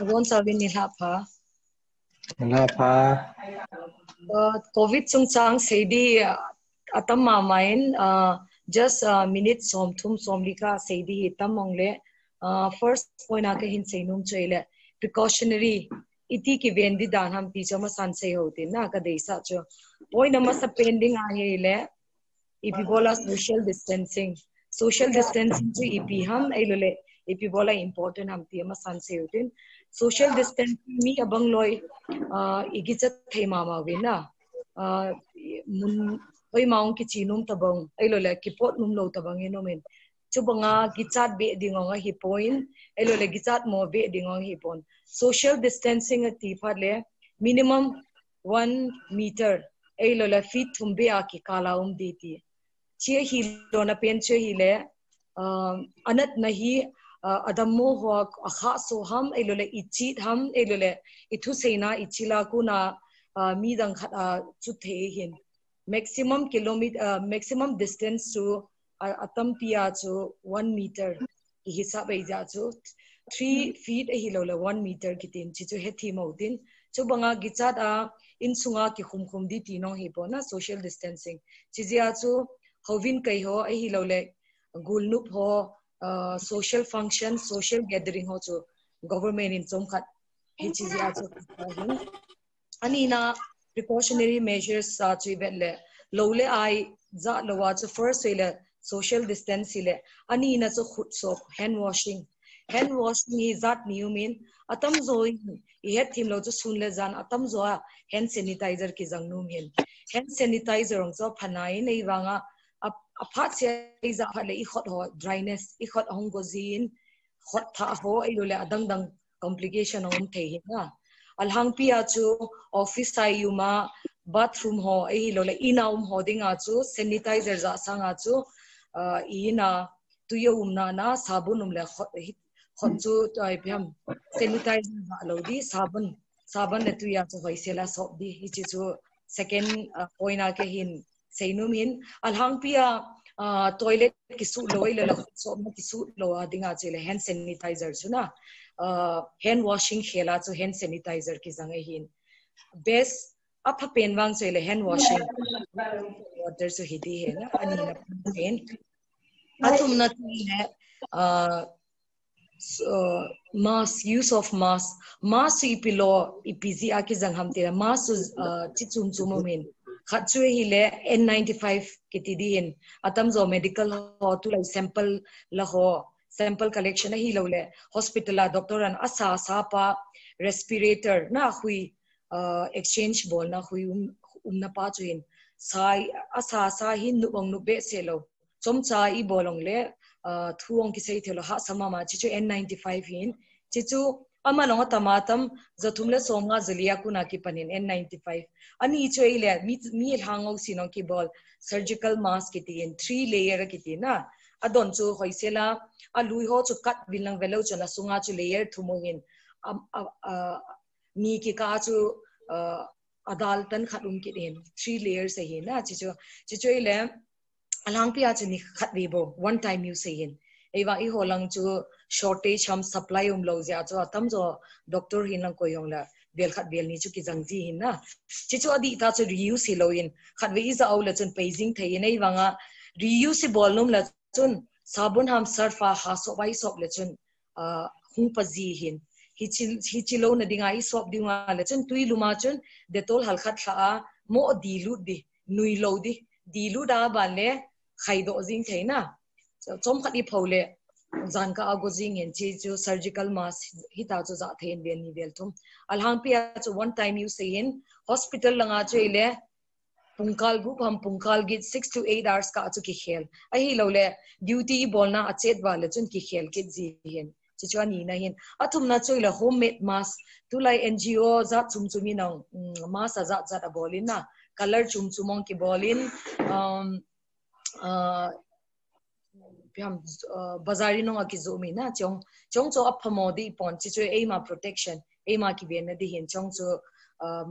Agon sabi nila pa. Nila pa. COVID chung chang seidi atam mamain just minute som thum som lika seidi hitam mongle first point ake hin seinum choile precautionary iti ki vendi dan ham pi chama san sei hote na ka deisa cho point nama sa pending a hele ipi bola social distancing to ipi ham ailole ipi bola important ham ti ma san sei hote social distancing mi abang loi igichat thema ma wina mun oi maung ki chinum tabang ailo le ki pot num lo tabang enomen chubanga gichat be dingonga hi point ailo le gichat mo be dingong hi pon social distancing ati phale minimum 1 meter ailo le feet thumbe a ki kalaum diti che hi lo na pen che hi le anat nahi adammo ho akha so ham ailole ichit ham ailole ithu seina ichila kuna mi dang chu the hin maximum distance to atam pia to 1 meter ki hisab ai ja chu 3 feet a hilole 1 meter kitin chi chu hethi modin chu banga gichat a in sunga ki khum di ti no hi po na social distancing chi ja chu hovin kai ho a hilole gulnup ho social function, social gathering ho cho government in some khat hi chizi a cho ani na precautionary measures sa chi vetle lole ai za lowa cho first ile social distance ile ani na cho khut so hand washing hi zat new mean atam zo I het thim lo cho sun le jan atam zo hand sanitizer ki jang nu mean hand sanitizer ong cho phanai nei wanga apart se iza phale I khot ho dryness I khot hong gozin khot tha ho I lole adang dang complication om the na alhang pia chu office ai yuma bathroom ho I lole inaum ho dinga chu sanitizer za sanga chu ina tuyo na sabun le khot chu tai pyam sanitizer ba lo di sabun le tuya chu hoisela so di hi chu second point a ke hin seinum hin alhang pia toilet kisu loi le so ma kisu lo adinga chele hand sanitizer chuna hand washing khela chu hand sanitizer ki jang hin best apa penwang chele hand washing water so hidi he na ani na pen atum na le mask use of mask ipilo ipzi aki jang hamte mask chichum chumomen khatchue hile N95 kitidin atam zo medical ho tu lai sample collection hi lo le hospital la doctor an asa pa respirator na hui exchange bol na hui na pa chuin sai asa hin nu bong nu be selo chomcha I bolong le thuong ki sei thelo ha sama ma chi chu N95 hin chi chu ama long tamatam zathumle somnga zalia kuna ki panin N95 ani choile mi hangau sinong ki bol surgical mask kiti in 3 layer kiti na adon chu hoisela alui ho chu kat bilang velo chona sunga chu layer thumongin mi ki ka chu adal tan khatum kidin 3 layers se hin na chi choile alang pia chu ni khatwi bo one time use se hin ewa I holang chu shortage ham supply lo ja chu atam zo doctor hin lang ko yong la bel khat bel ni chu ki jang ji hin na chi chu adi ta chu reuse hi lo in khat we is aw la chun paging thei nei wanga reusable num la chun sabun ham surfa ha so bai sop la chun hung pa ji hin hi chi lo na dinga I sop dinga la chun tui luma chun detol hal khat tha mo dilu di nui lo di dilu da ba le khaido jing thei na chom khadi phole jan ka agozing en chi chu surgical mask hita chu za thein ben ni vel thum alhang pia chu one time you say in hospital langa chele pungkal group ham pungkal git 6 to 8 hours ka chu ki khel a hi lo le duty bolna achet wala chun ki khel kit ji hen chi chu ani na hin athum na choila homemade mask tu lai NGO za chum chumi nang mask za bolin na color chum chumong ki bolin bazari no ki zomi na chong cho aphamodi pon chi chu ema protection ema ki ben na di hin chong cho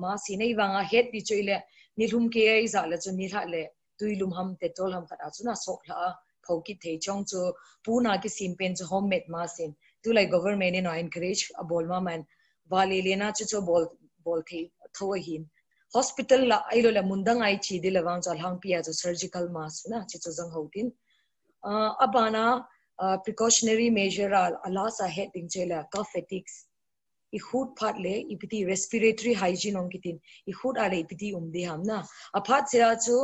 ma sinei wanga head di choile nilhum ke ai za la chu ni la le tuilum ham tetol ham kata chu na sok la phauki thei chong cho puna ki sim pen cho homemade ma sin tu lai government in encourage a bol ma man vale lena chu bol thi tho hin hospital la ai lo la mundang ai chi de lawang chal hang pia cho surgical mask na chi chu jang hotin abana precautionary measure ala sa heading chela cough fatigues I hood part le ipiti respiratory hygiene on kitin I hood ale ipiti umde ham na aphat sira chu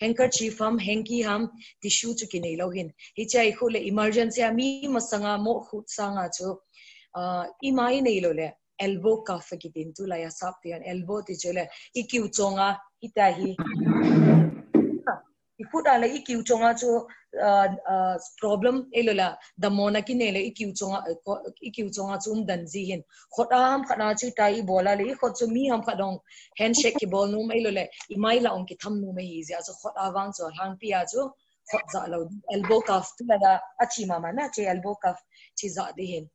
handkerchief ham hanky ham tissue chu kinai lo hin hi chai khole emergency mi masanga mo hood sanga chu imai nei lo le elbow cuff kitin tu la ya sap tian elbow ti chele ikiu chonga itahi ikut ala ikiu chonga chu problem elola damona kinele ikiu chonga chum danji hin khotam khana chu tai bola le khot chu mi ham khadong handshake ki bol num elola imai la ong ki tham nu me hi ja chu khot awang chu hang pia chu khot za lo elbow cuff tu la achi mama na che elbow cuff chi za de hin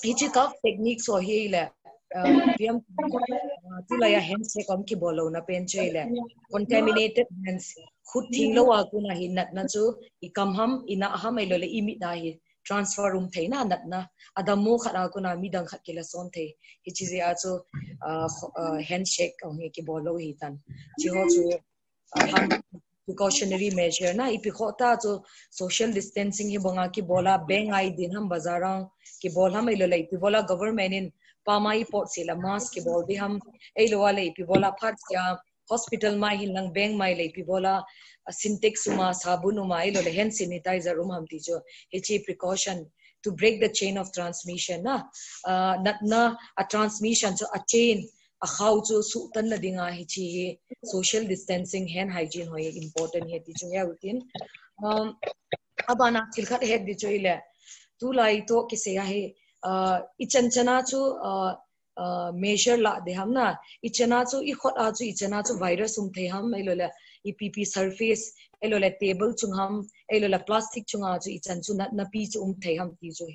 hichi cuff technique so hi le piam tu la ya handshake om ki bolo na pen chele contaminated hands khut thing lo wa ku na hi nat na chu ikam ham ina ham ai lo le imi da hi transfer room thei na nat na adamu khara ku na mi dang khat kila son thei hi chi ze a chu handshake ong ki bolo hi tan chi ho chu precautionary measure na ipi khota chu social distancing hi bonga ki bola bang ai din ham bazarang ki bol ham ai lo le ipi bola government in pamai pot sila mask ki bol bi ham ei lo wale ipi bola phat ya hospital mai hin lang bang mai le ipi bola syntax uma sabun uma ei lo le hand sanitizer ham ti jo hi precaution to break the chain of transmission na na a transmission so a chain a how chu su tan na dinga hi chi social distancing hand hygiene hoye important he ti chu ya utin abana thilkhat he di choile tu lai to ki se ya he ichanchana chu measure la de hamna ichana chu I khot a chu ichana chu virus the ham elola ipp surface elola table chung ham elola plastic chunga chu ichan chu na pi chu the ham ti chu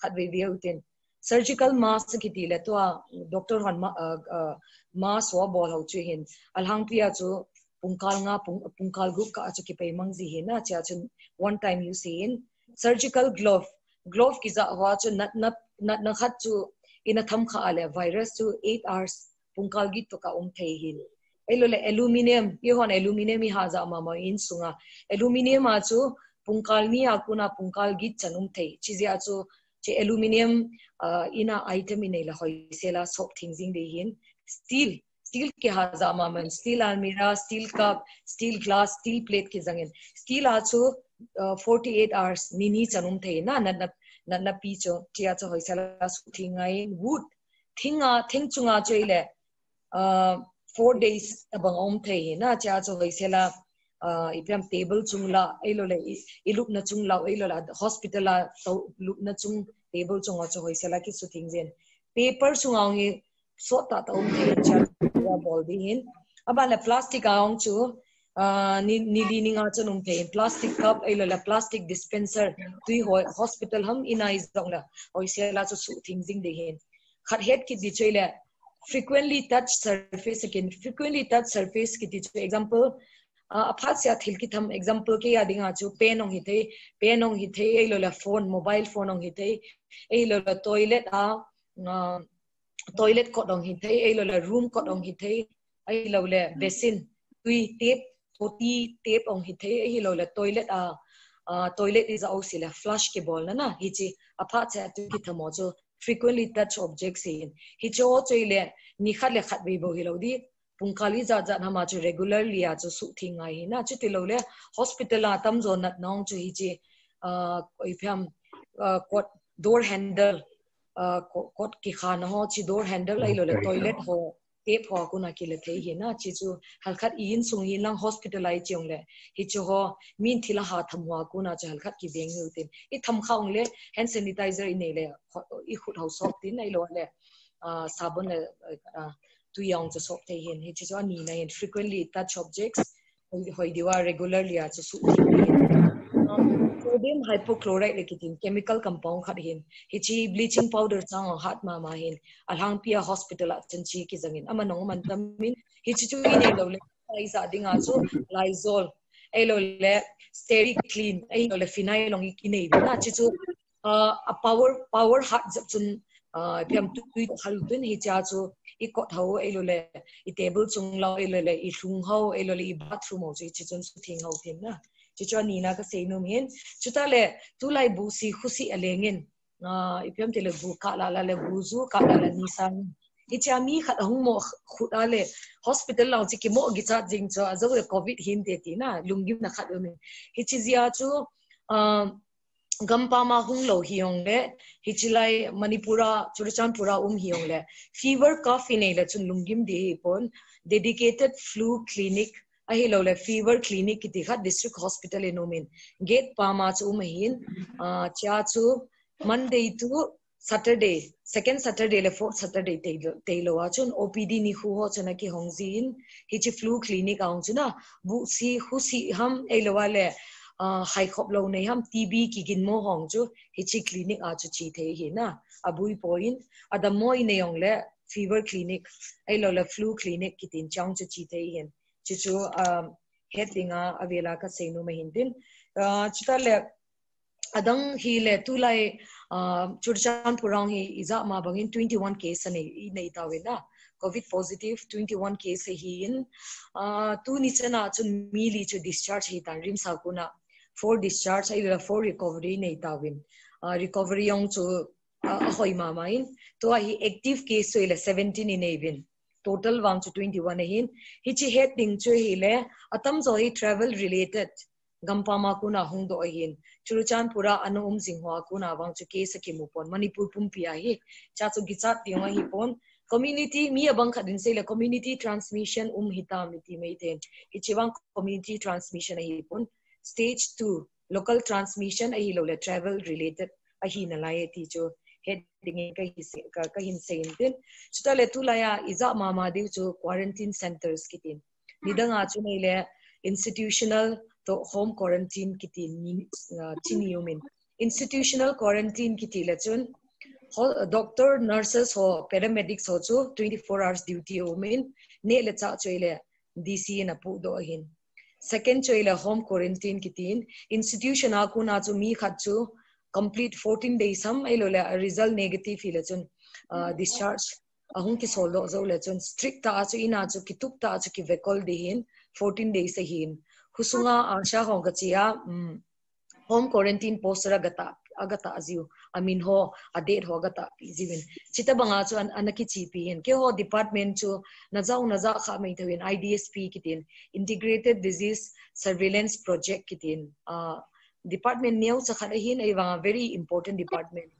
khat ve ve utin surgical mask ki ti le to doctor han ma so bol ho chu hin alhang pia chu pungkal group ka chu ki pe mang ji hin na cha chu one time use in surgical glove ki za wa chu nat khat chu ina tham kha ale virus chu 8 hours pungkal gi to ka thei hin elole aluminum ye hon aluminum hi ha za ma in sunga aluminum a chu pungkal mi akuna pungkal gi chanum thei chizia chu che aluminum ina item in la hoi sela sop thinging de hin steel ke ha za ma man steel almirah steel cup steel glass steel plate ki jangin steel a chu 48 hours nini chanum thei na pi cho tia cho hoi sala su thingai wood thing chunga choile 4 days abang om thei na cha cho hoi sala ipiam table chungla eilole ilup na chungla eilola hospital la lup na chung table chunga cho hoi sala ki su thingzen paper chunga ngi so ta om thei cha bol di hin abala plastic aong chu ni ninga chanum the plastic cup elola plastic dispenser tui hospital ham ina is dongla oi sela chu su thinging de hen khat het ki di choile frequently touch surface ki di example aphat sia thil ki tham example ke yadinga chu pen ong hi the elola phone mobile phone ong hi the elola toilet ko dong hi the elola room ko dong hi the elola basin tui tape ong hi the hi lo la toilet is also la flush ke bol na hi chi apart cha tu ki thamo cho frequently touch objects in hi cho choile ni khat le khat be bo hi lo di pungkali za na ma chu regularly a chu su thingai na chu ti lo le hospital a tam zo nat nong chu hi chi oi pham kot door handle kot ki khan ho chi door handle ai lo le toilet ho tape ho ko na ki le thei hi na chi chu halkhat in sung hi lang hospitalize chong le hi chu ho min thila ha thamwa ko na cha halkhat ki beng hu tin I tham khaung le hand sanitizer in le I khut ho sop tin ai lo le sabun le tu yang cha sop thei hin hi chu ani na in frequently touch objects hoi diwa regularly a chu su sodium hypochlorite lekitin chemical compound khat hin hichi bleaching powder chang hat ma hin alhang pia hospital a chanchi ki jangin amanong man tamin hichi chu ine lo le isa dinga chu Lysol elo le steri clean elo le phenyl long ine na chi chu a power hat jap chun piam tui khalu tun hi cha chu I kot ho elole I table chung lao elole I hlung ho elole I bathroom ho chi chun su thing ho thin na chi cho ni na ka sei no min chuta le tu lai bu si khusi alengin ipiam tele bu ka la le bu zu ka la ni sang icha mi khat hung mo khuda le hospital lao chi ki mo gi cha jing cho azo le covid hin te ti na lungim na khat me hi chi zia chu gampa ma hung lo hiong le hichilai manipura churachandpura hiong le fever cough in le chun lungim de pon dedicated flu clinic ahi lo le fever clinic ki tikha district hospital enomin gate pa ma chu hin cha chu Monday to Saturday second Saturday le fourth Saturday te lo wa chun OPD ni khu ho chuna ki hongjin hichi flu clinic aung chuna bu si husi ham e lo wa le hai khop lo nei ham TB ki gin mo hong chu hichi clinic a chu chi the hi na abui point ada moi nei ong le fever clinic ai lo le flu clinic ki tin chang chu chi the hin chu chu headinga avela ka seinu me hindin chuta le adang hi le tu lai churchan purang hi iza ma bangin 21 case nei tawe na covid positive 21 case hi in tu ni chana chun mi li chu discharge hi tan rim sa kuna 4 discharge ai la 4 recovery nei tawin recovery yong chu hoi ma main to hi active case so ile 17 in even total 1 to 21 hin hi chi heading chu hi le atam zo hi travel related gampama kuna hungdo hin churuchan pura anu jinghwa kuna wang chu case ki mupon manipur pumpia hi cha chu gichat tiwa hi pon community mi abang khadin se le community transmission hitam ti meiten hi chiwang community transmission hi pon stage 2 local transmission ahi lo le travel related ahi na lai ti chu heading ka hin sein tin chuta le tu la ya iza mama de chu quarantine centers kitin nidanga chu nei le institutional to home quarantine kitin chiniumin institutional quarantine kitila chun doctor nurses ho paramedics ho chu 24 hours duty omin ne le cha choile DC na pu do hin second choile home quarantine kitin institution akuna chu mi khat chu complete 14 days ham ailola result negative ile chun discharge ahun ki solo zo le chun strict ta chu ina chu kituk ta chu ki vekol de hin 14 days hin husunga asha hong ka chia home quarantine postera agata aziu amin ho adet ho gata pizivin chita banga chu anaki chi pi hen ke ho department chu naza kha mai thawin IDSP kitin integrated disease surveillance project kitin department new cha khada hin aiwa very important department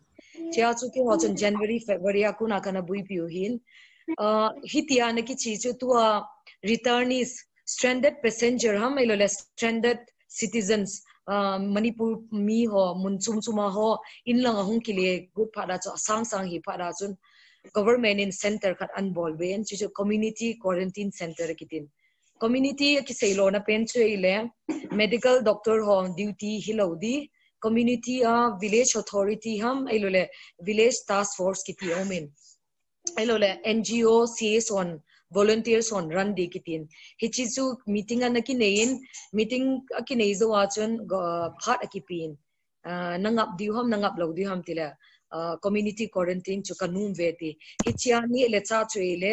chia chu ke ho chun January February akuna kana bui piu hin hitia anaki chi chu tu returnees stranded passenger ham ailola stranded citizens Manipur mi ho munchum chuma ho inlang ahung kile group phada chu sang hi phada chun government in center khat unbol ven chu community quarantine center kitin community ki seilo na pen chu ile medical doctor ho duty hilodi community village authority ham ailole village task force kiti omen ailole NGO CS on volunteers on run de kitin hichichu meeting anaki nein meeting akinei zo achon phat akipin nangap diu ham nangap lo diu ham tila community quarantine chu kanum veti hichia ni le cha chuile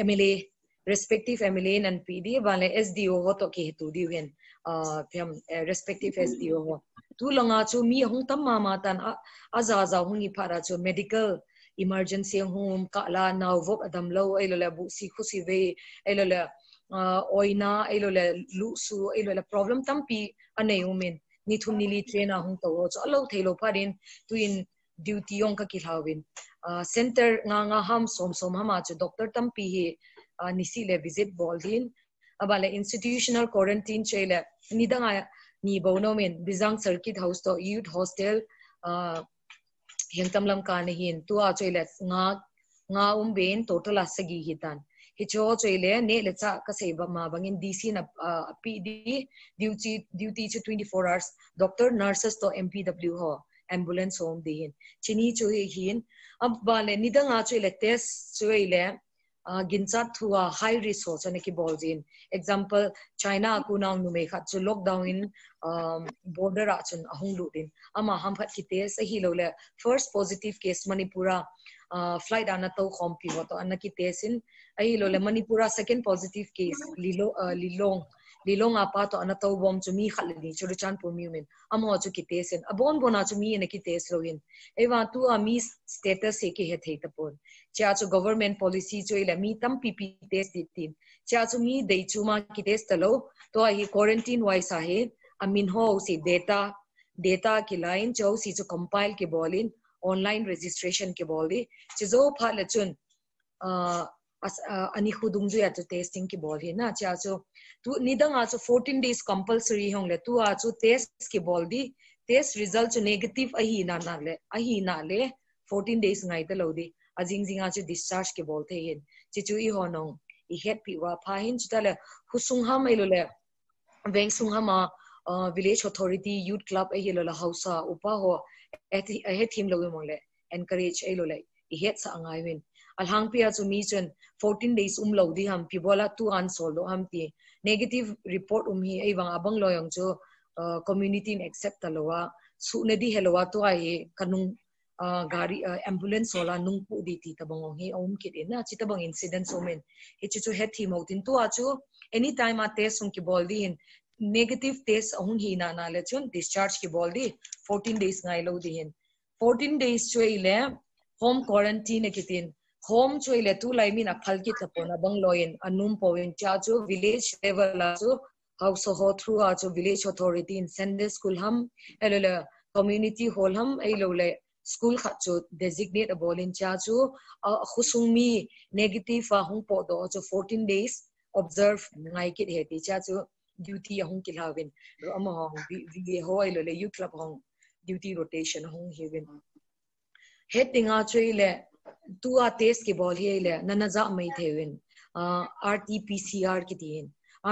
MLA respective MLA and PD wale SDO ho to ki tu diu hen pham respective SDO ho tu langa chu mi hong tam ma tan aza hungi phara chu medical emergency home kala now vok adam lo elola bu si khusi ve elola oina elola lu su elola problem tampi anei umen ni thumni li trainer hung to cho lo thelo pharin tuin duty yong ka kilhawin center nga ham som hama chu doctor tampi hi nisi le visit boldin abale institutional quarantine chele nidanga ni bonomen bizang circuit house to youth hostel hengtam lam kan hin tu a choile nga ben total asagi hitan hicho choile ne le cha ka seba ma bangin DC na PD duty chu 24 hours doctor nurses to MPW ho ambulance home de hin chini chu hin ab bale nidanga choile test choile ginchat thua high risk ho chane ki bolzin example China kunang nume khat chu lockdown in border a chun ahung lu din ama ham phat ki test hi lo le first positive case Manipura flight ana to khom pi ho to anaki test in ai lo le Manipura second positive case lilong apa to ana to bom chu mi khalni churuchan pumiumin amo chu ki test in abon bona chu mi ne ki test lo in ewa tu ami status e ki he thei tapon cha chu government policy chu ila mi tam pp test tin cha chu mi dei chu ma ki test lo to hi quarantine wise a he amin ho si data ki line cho si chu compile ki bolin online registration ki boli chizo phala chun ani khudung ju ya chu testing ki boli na cha chu tu nidang a chu 14 days compulsory hong le tu a chu test ki boldi test result chu negative ahi na le 14 days ngai ta lo di ajing jinga chu discharge ki bolte hin chi chu I honong I het pi wa pha hin chutale husung ham elo le veng sung hama village authority youth club e yelo la hausa upa ho he team lo mo le encourage elo le I het sa angai win alhang pia chu mi chen 14 days lo di ham pi bola tu an solo ham ti negative report hi ai wang abang loyang chu community accept talowa su ne di helwa to ai kanung gari ambulance sola nung pu di ti tabang hi kit na chitabang incident so men he chu he thi mo tin to achu anytime a test ki bol di in negative test hi na le chun discharge ki bol di 14 days ngai lo di hin 14 days choile home quarantine kitin home choile tu lai min a phalki tapona bang loin anum point cha chu village level la chu house ho through a chu village authority in Sunday school ham elele community hall ham elole school khachu designate a bolin cha chu khusungmi negative a hung po do chu 14 days observe ngai kit he ti cha chu duty hung kilawin ama hong vi ho elole youth club hong duty rotation hong hewin heading a choile tu a test ki bol he le nanaza mai thewin RT-PCR ki tin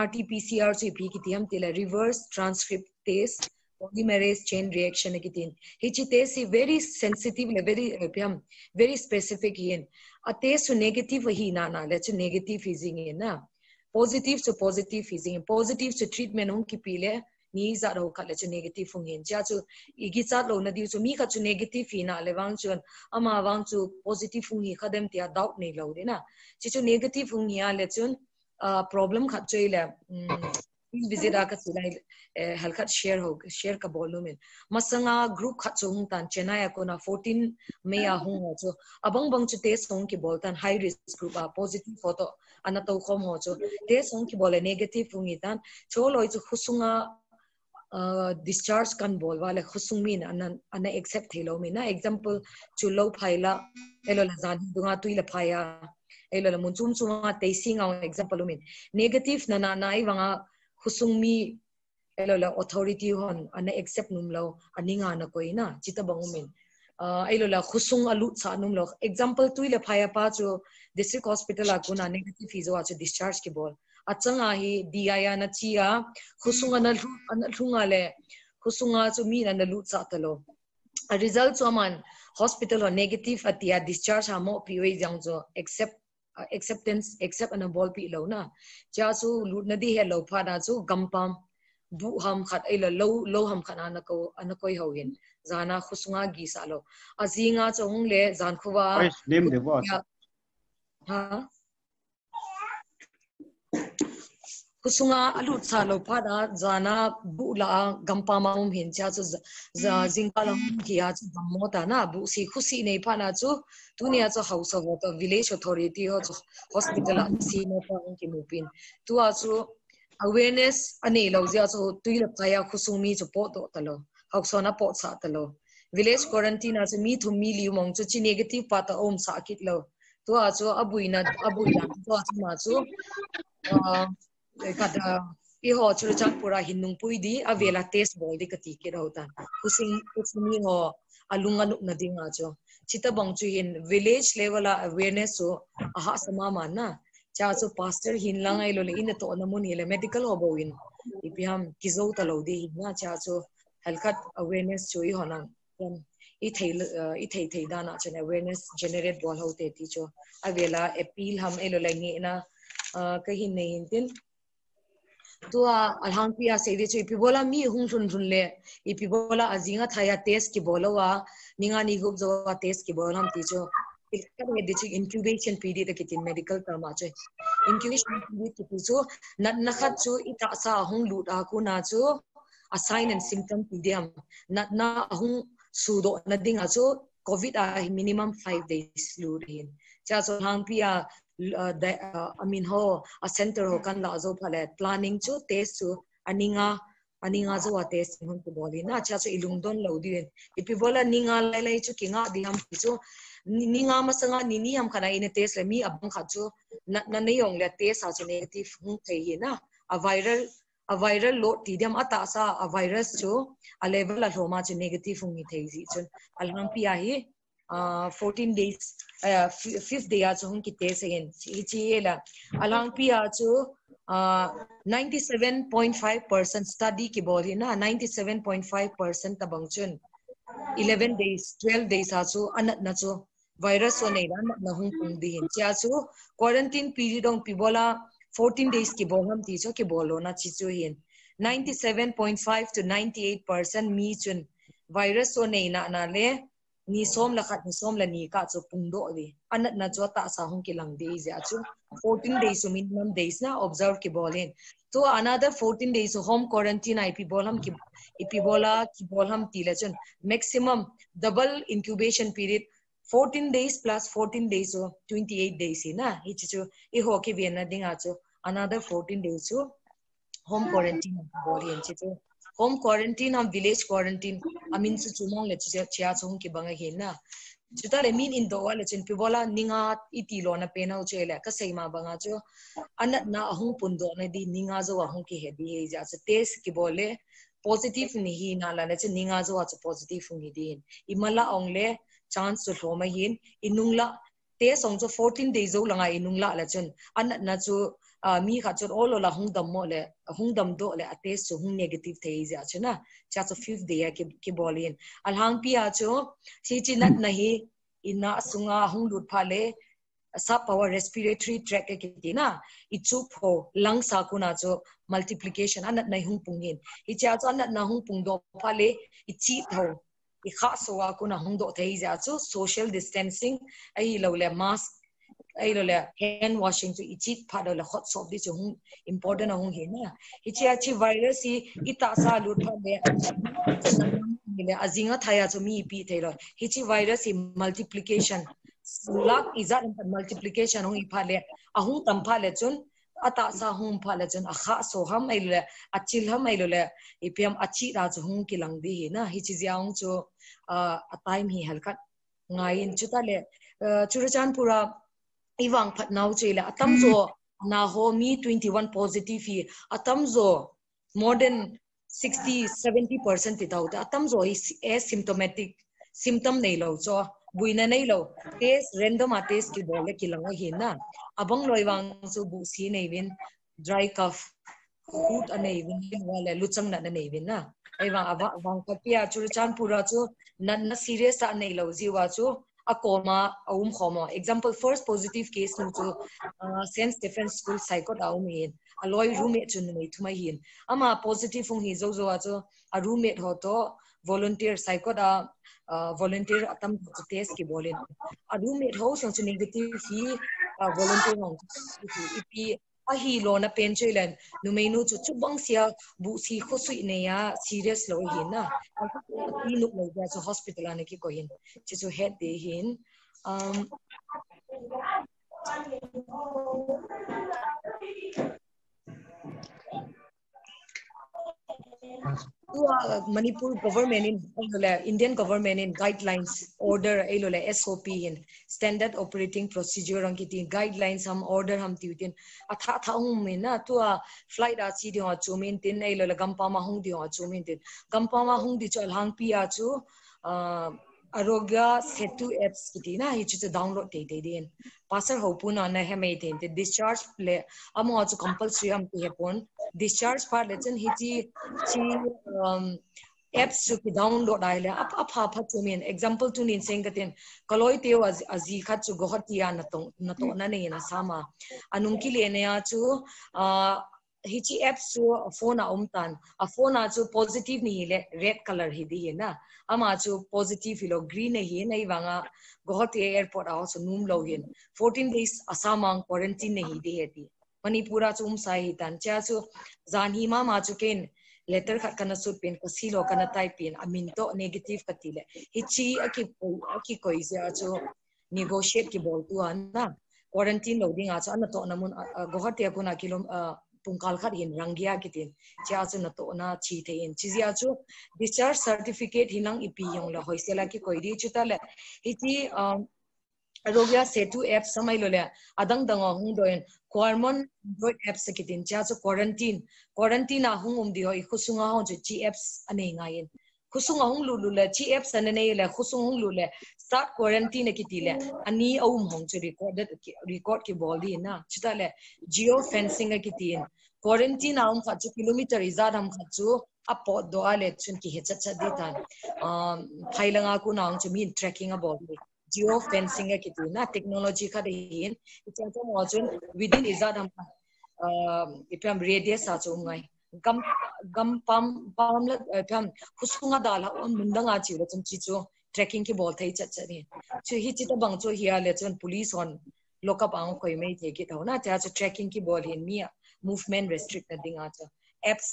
RT-PCR chu bhi ki tiam tela reverse transcript test polymerase chain reaction ki tin hichi test is very sensitive very specific in a test to negative hi na let's negative using in na positive to positive using positive to treatment hong ki pile ni za ro kha le negative hong hin cha chu igi cha lo na di chu mi kha chu negative hi na le wang chu ama wang chu positive hong hi khadem tia doubt nei lo de na chi chu negative hong ya le chun problem kha choile visit aka silai halkat share ka volume masanga group kha chung tan chennai ko na 14 May a hung cho abang bang chu test hong ki boltan high risk group a positive photo anato khom ho cho test hong ki bole negative hung itan cho loi chu khusunga discharge kan bol wale khusung min ana accept thelo min na example chu lo phaila elo la zan dunga tuila phaya elo la munchum chuma testing ang example min negative na nai wanga khusung mi elo la authority hon ana accept num lo aninga na koina chita bangumin elo la khusung alu cha num lo example tuila phaya pa chu district hospital a kuna negative izo a discharge ki bol achanga hi dia na chia khusung ana thunga le khusunga chu mi na lu cha talo a result so man hospital or negative atia discharge ha mo piwe jang jo accept ana bol pi lo na cha chu lu na di he lo pha na chu gampam bu ham khat ai lo ham khana na ko ana koi hoin zana khusunga gi sa lo azinga chong le zan khuwa name the boss ha kusunga alu cha lo phada jana bula gampa maum hin cha chu jingka lam kia chu gamota na bu si khusi nei phana chu tunia chu house of the village authority ho hospital si no pa ki mupin tu a chu awareness ani lo ja chu tuila kaya khusumi chu po to talo house na po cha talo village quarantine a chu mi thu mi li mong chu chi negative pa ta om sa kit lo tu a chu abuina tu a chu ma chu kada iho churu chak pura hinnung pui di avela test bol di kati ke rautan kusing ho alunga nuk na dinga cho chita bang chu in village level awareness so aha sama mana cha chu pastor hin lang ai lo le in to namun hele medical hobo in ipiam kizo ta lo di na cha chu halkat awareness chu I honang i thei dana chen awareness generate bol hote ti cho avela appeal ham elo lai nge na ka hin nei tin to alhang pia se de chu pibola mi hung sun sun le I pibola azinga thaya test ki bolowa ninga ni gup zo test ki bolam ti cho incubation period kitin medical term ache incubation period ki chu na khat chu ita sa hung lut a ku na chu a sign and symptom pdm na hung sudo na ding a chu covid a minimum 5 days lurin cha so hang pia I mean ho a center ho kan la zo phale planning chu test chu aninga zo a test hung ku boli na cha so ilungdon lo din ipibola ninga lai chu kinga diam chu ninga masanga nini am khana ine test le mi abang kha chu na ne yong le test a chu negative hung thei na a viral load tidiam ata sa a virus chu a level a hloma chu negative hung ni thei ji chun alham pia hi 14 days 5th day chu hung ki test again chi la alham pia chu 97.5% study ki bol hi na 97.5% tabang chun 11 days 12 days achu anat na chu virus so nei na hung pung di hin cha chu quarantine period ong pibola 14 days ki bolam ti cho ki bolo na chi chu hin 97.5 to 98% mi chun virus so nei na le ni som la khat ni som la ni ka chu pung do li anat na cho ta sa hung ki lang de ja chu 14 days so minimum days na observe ki bolin to another 14 days so home quarantine IP bolam ki ipibola ki bolam ti la chun maximum double incubation period 14 days plus 14 days so 28 days na hi chu I ho ki bien na ding a chu another 14 days so home quarantine bolin chi chu home quarantine am village quarantine amin su chumong le chia chung ki banga hin na chuta le min in do wala chen pibola ninga iti lo na penau chele ka seima banga chu anat na ahung pundo na di ninga zo ahung ki hedi he ja se test ki bole positive ni hi na la na chen ninga zo wa positive ni din imala ongle chance to hloma hin inungla test ong cho 14 days zo langa inungla la chen anat na chu mi kha chot all la hungdam mo le hungdam do le test so hung negative thei ja chuna cha so 5th day ki bolin alhang pia cho chi chinat nahi ina sunga hung lut phale sub power respiratory tract ke dina ichup ho lung sa kuna cho multiplication anat nai hung pungin I cha cho anat na hung pung do phale ichi tho I kha so wa kuna hung do thei ja cho social distancing ai lo le mask ai lo le hand washing to ichi phado le hot soap di chu hung important hung he na ichi achi virus I ita sa lut phale le azinga thaya chu mi pi thei ro ichi virus I multiplication lak izat multiplication hung iphale ahung tam phale chun ata sa hung phale chun akha so ham ai le achil ham ai le ipiam achi ra chu hung kilang di hi na hi chi jiang chu a time hi halkat ngain chuta le churachan pura iwang phat nau chela atam zo na ho mi 21 positive hi atam zo more than 60-70% ti tau atam zo is asymptomatic symptom nei lo cho buina nei lo test random test ki bole ki lang hi na abang loiwang so bu si nei win dry cough food anei win wala luchang na nei win na aiwa awang kapia churchan pura chu na serious ta nei lo jiwa chu akoma khomo example first positive case nu chu St. Stephen's School psycho daumin aloi roommate chun nei thumai hin ama positive hung hi zo chu a roommate ho to volunteer psycho da volunteer atam test ki bolin a roommate ho so negative hi volunteer hong ipi a hi lo na pen chailan nu menu chu chubang sia bu si khosui ne ya serious lo hin na ti lu lo ja so hospital ane ki ko hin chi so head de hin Manipur government in Indian government in guidelines order SOP in standard operating procedure ang kiti guidelines ham order ham tiutin atha thang me na to flight a chi dio chumin tin gampa ma hung dio chumin tin gampa ma hung di chal hang pia chu Arogya Setu apps kiti na hi chu download te din passer hopuna na heme tin discharge le amo chu compulsory am te hepon discharge par lechen hi chi apps to download ai le up ha to mean example to nin sing gatin kaloi teo azi khat chu gohatia na to na ne na sama anung ki le ne ya chu hichi apps chu phone a tan a phone a chu positive ni le red color hi di na ama chu positive lo green hi nei wanga gohatia airport a so num lo hin 14 days asama quarantine hi di heti manipura chum sai tan cha chu zanhi ma chu ken letter khat kana sut pen kasilo kana type pen aminto negative katile hichi aki koise acho negotiate ki bol tu na quarantine loading acha na to namun gohati akuna kilo pungkal khat hin rangia kitin cha chu na to na chi thein chi ya chu discharge certificate hinang ipi yong la hoisela ki koidi chutale hichi Rogya Setu app samai lole adang dang hung doin Quarmon Android app sakitin cha so quarantine a hung di hoi khusunga hong chi apps ane ngayin khusunga hung lule chi apps ane le khusung hung lule start quarantine kitile ani hong chu record ki boli na chitale geo fencing kitin quarantine hung kha chu kilometer izad ham kha chu apo do ale chun ki hecha ditan phailanga ku na hung chu min tracking a boli geo fencing na technology ka din itang to mo chun within izadam ipam radius a chu ngai gam pam la ipam khusunga dala on mundanga chi la chum chi chu tracking ki bol thai chat ni chu hi chi ta bang chu hi ale chun police on lock up ang koi mai the ki thona cha chu tracking ki bol hin mi movement restrict na dinga cha apps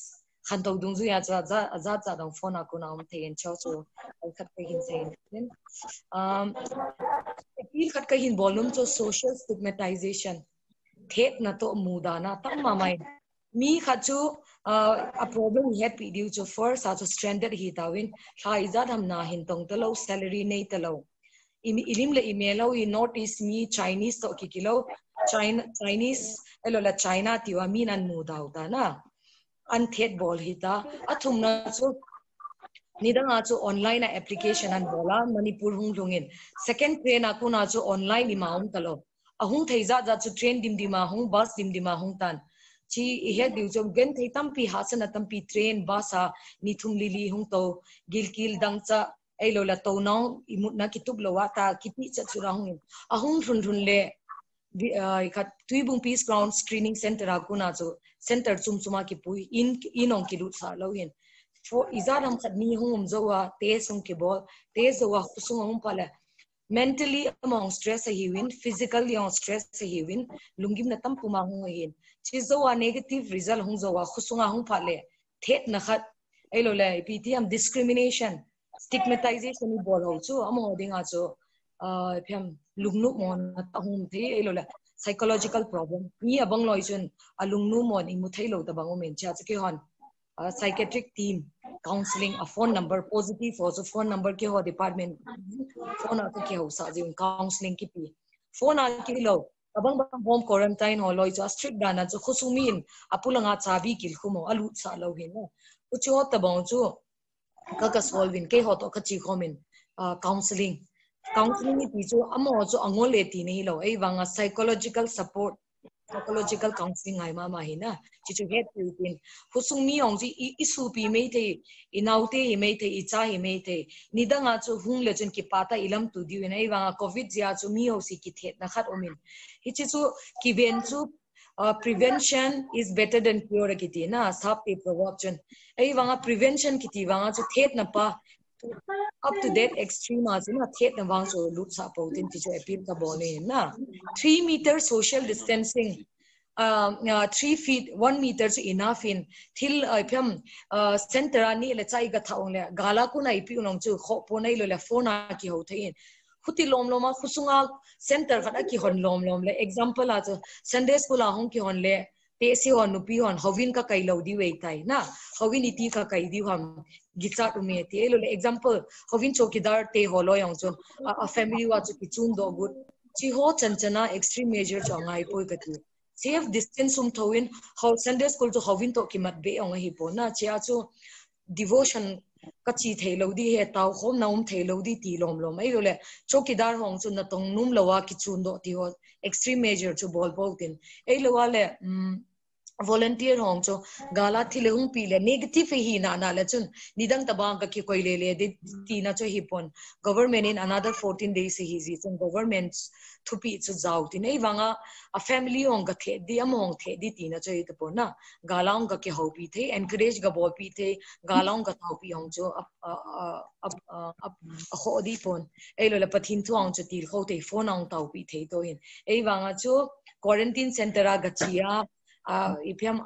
khan to dung zu ya cha za dong phone a ku na um the en chau chu khat pe hin sein feel kat kahin volume to social stigmatization thet na to mudana tam mamai mi khachu a problem he pdu cho first so stranded hi tawin khai zat ham na hin tong talo salary nei talo ilim le email o notice me Chinese to kikilo Chinese elola China tiwa min an mudau ta na an thet bol hi ta athum na so nidang acho online application an bola Manipur hung lungin second train akuna acho online imaung talo ahung theiza ja chu train dimdima hung bus dimdima hung tan chi he diu chom gen thei tampi hasana tampi train bus a nithum lili hung to gilkil dangcha eilola to nau imut na kitub lowa ta kiti cha chura hung ahung run le khat tuibung peace ground screening center akuna cho center chumchuma ki pui in ong kilut sa lohin for izadam khadni hum zowa te sung ke bol te zowa khusung hum pala mentally among stress a hiwin physically on stress a hiwin lungim na tam puma hu hin chi zowa negative result hum zowa khusunga hum pale thet na khat elo le ptm discrimination stigmatization ni bol ho chu amo dinga chu pham lungnu mon ta hum the elo le psychological problem ni abang loi chun alungnu mon imu thailo ta bango men cha ke hon psychiatric team counseling a phone number positive also phone number ke ho department phone a ke ho sa jin counseling ki pi phone a ki lo abang bang home quarantine ho loi cha strict dana chu khusumin apulanga chabi kil khumo alu sa lo hin no uchu ta bang chu ka solving ke ho to ka chi khomin counseling ni pi chu amo chu angol le ti nei lo ei wanga psychological support psychological counseling ai ma hina chi chu get tin khusung mi ong ji isu pi mei the inaute hi mei the icha hi mei the nidanga chu hung le chen ki pata ilam tu diu nei wanga covid ja chu mi ho si ki the na khat omin hi chi chu ki ben chu prevention is better than cure kiti na sap pe provocation ei wanga prevention kiti wanga chu thet na pa up to that extreme as na thet na wang so lut sa po tin ti chu appeal ka bone na 3 meter social distancing 3 feet 1 meter is enough in till pham center ani le chai ga thaung le gala ku nai pi unong chu kho po nai lo le phone a ki ho thein khuti lom loma khusunga center khada ki hon lom le example a chu Sunday school a hong ki hon le te si hon nu pi hon hovin ka kai lo di wei tai na hovin iti ka kai di hom gicha tu me te lo le example hovin chokidar te holo yang chu a family wa chu ki chung do good chi ho chanchana extreme measure chongai poi ka tu safe distance thowin how Sunday school to hovin to ki mat be ong hi po na chia chu devotion ka chi theilo di he taw khom naum theilo di ti lom ai le chokidar hong chu na tong num lowa ki chun do ti ho extreme measure chu bol tin ei lowa le volunteer hong cho gala thile hung pi le negative hi na la chun nidang tabang ka ki koi le de ti na cho hi pon government in another 14 days hi zi chun government thupi chu zau ti nei wanga a family hong ka the di am hong the di ti na cho hi ta pon na gala hong ka ki ho pi the encourage ga bo pi the gala hong ka thau pi hong cho a kho di pon ei lo la pathin chu hong cho ti kho te phone hong tau pi the to hin ei wanga chu quarantine center a ga chia ipiam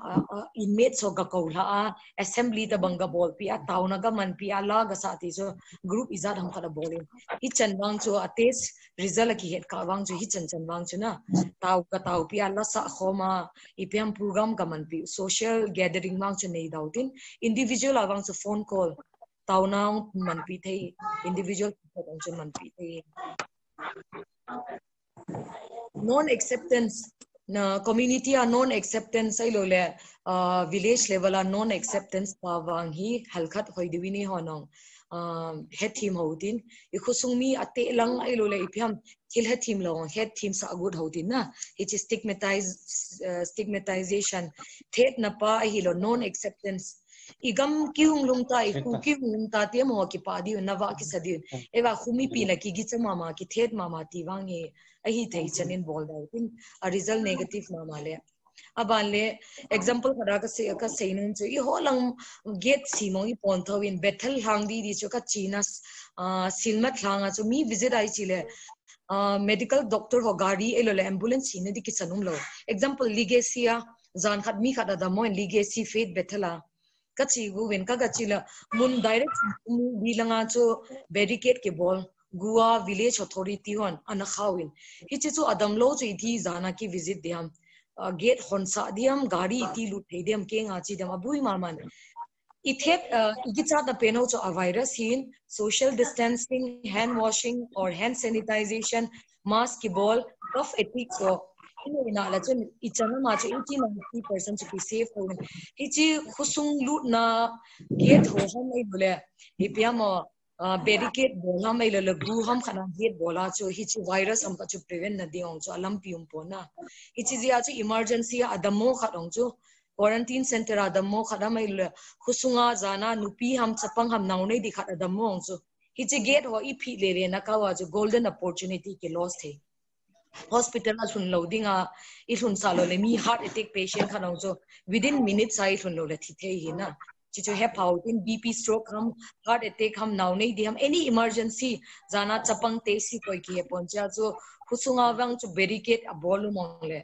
inmate so ga kola assembly ta banga bol pia tauna ga man pia la ga sati so group izat ham khala bolin hi chanwang cho ates result ki het ka wang cho hi chanwang cho na taw ka taw pia la sa khoma ipiam program ka man pi social gathering wang cho nei dautin individual awang so phone call tauna man pi thei individual cho man pi thei non acceptance na community a non acceptance ai lo le village level a non acceptance pa wang hi halkhat hoi diwini honong head team hotin I khusung mi ate lang ai lo le ipyam thil head team lo head team sa good hotin na it is stigmatization thet na pa hi lo non acceptance igam ki hunglung ta iku ki hunglung ta te mo ki pa di na wa ki sadi ewa khumi pi na ki gi chama ma ki thet mama ti wangi ahi thei chanin bol da tin a result negative mama le abanle example khada ka seinun chu I holang gate simo I pon thawin bethel hang di chu ka chinas silmat hanga chu mi visit ai chile medical doctor ho gari elole ambulance sine di kisanum lo example ligesia zan khat mi khada da mo ligesi faith bethela kachi gu wen ka gachila mun direct bilanga cho barricade ke bol Goa village authority hon ana khawin hichi chu adam lo chu thi zana ki visit diam gate honsa diam gari ti lu thei diam ke nga chi dam abui maman ithet igicha da peno cho a virus in social distancing hand washing or hand sanitization mask ki bol cough ethics so ina la chun ichana ma chu 80-90% to be safe hon hichi khusung lut na gate ho ham ai bole ipiamo barricade bola mai la gu ham khana gate bola cho hichi virus am ka chu prevent na diong cho alam pium pona hichi zia chu emergency adamo khatong chu quarantine center adamo khada mai khusunga jana nupi ham chapang ham naunei di khat adamo chu hichi gate ho I phi le re na ka wa chu golden opportunity ke loss the hospital a sun loading a I sun salo le mi heart attack patient khanong chu within minutes ai sun lo le thi the hi na chicho have out in BP stroke ham heart attack ham now nei di ham any emergency jana chapang te si koi ki poncha cho khusunga wang chu barricade a bol mongle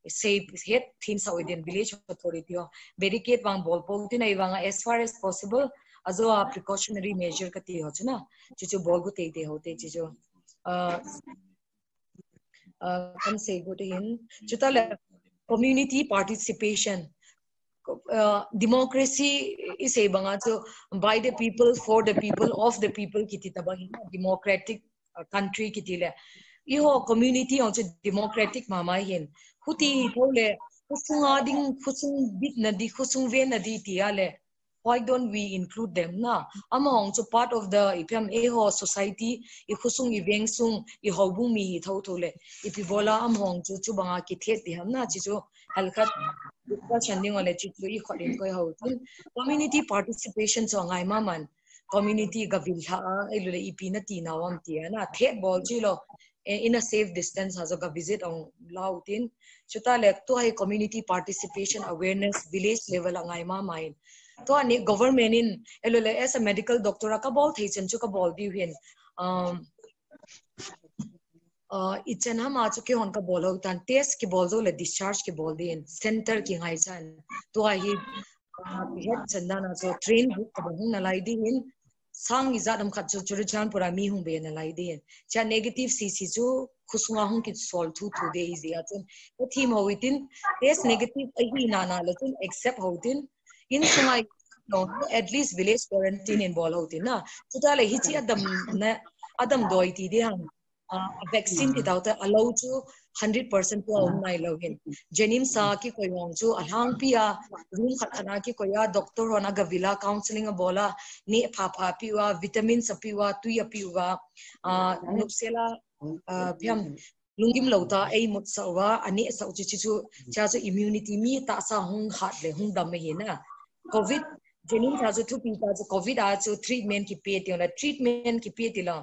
safe head team sa within village authority barricade wang bol pong tin ai wang as far as possible azo a precautionary measure ka ti ho chuna chicho bol gu te hote chicho can say good in chutala community participation democracy is a banga so by the people for the people of the people kiti tabahi democratic country kiti le iho community on democratic mama hin huti thole khusunga ding khusung bit na di khusung ve na di ti ale why don't we include them na among so part of the ipam eho society I khusung I vengsung I hobung mi thau thole ipi bola among chu banga ki thet di ham na chi chu halkat discussion ole chi chu I khodin koi ho tin community participation so ngai maman community ga vilha elule ipi na ti nawam ti na thet bol chi lo in a safe distance has a visit on lautin chuta le to hai community participation awareness village level angai mamain to ani government in elole as a medical doctor ka bol thei chen chu ka bol di hen ichen ha ma chu ke hon ka bol ho tan test ki bol zo le discharge ki bol din center ki ngai chan to hi head chandana so train book ka bang na lai di hin sang izadam khat chu churichan pura mi hung be na lai din cha negative cc chu khusunga hung ki solve thu de easy a chen to theme ho within test negative ai na la chen accept ho tin in sungai no at least village quarantine involved hotin na chuta le hichi adam doi ti de ham vaccine ki dauta allow to 100% to online login jenim sa ki koi wang chu alhang pia room khana ki koya doctor hona gavila counseling bola ni pha piwa vitamin sa piwa tu ya piwa nupsela pyam lungim lauta ai mut sawa ani sau chu cha chu immunity mi ta sa hung hat le hung dam me na covid jenin cha chu thu pi ta chu covid a chu treatment ki pe ti la treatment ki pe ti la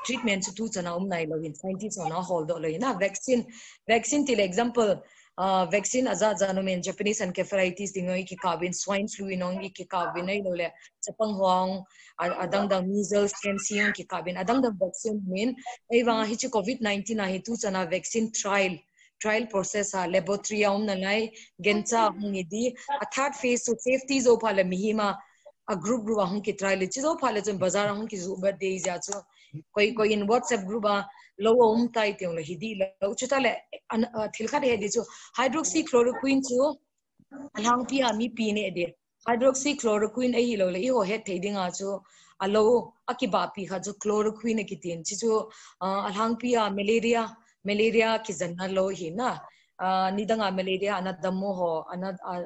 treatment chu tu chana nai lo in scientist on a hold lo na vaccine til example vaccine aza janomen Japanese encephalitis dingoi ki cabin swine flu inong ki cabin ai lo le chapang huang adang dang measles MCM ki cabin adang dang vaccine mean ai wa hi chu covid 19 a hi tu chana vaccine trial process a laboratory on na ngai gencha hungi di a third phase so safety zo phala mihima a group ahung ki trial chi zo phala jon bazar ahung ki zo birthday ja chu koi in WhatsApp group a lo tai tiong le hidi lo chuta le thilkha de di chu hydroxychloroquine chu alang pi ami pi ne de hydroxychloroquine ai lo le I ho he thedinga chu alo akiba pi kha chu chloroquine ki tin chi chu alang pi malaria ki janna lo hi na nidanga malaria anadammo ho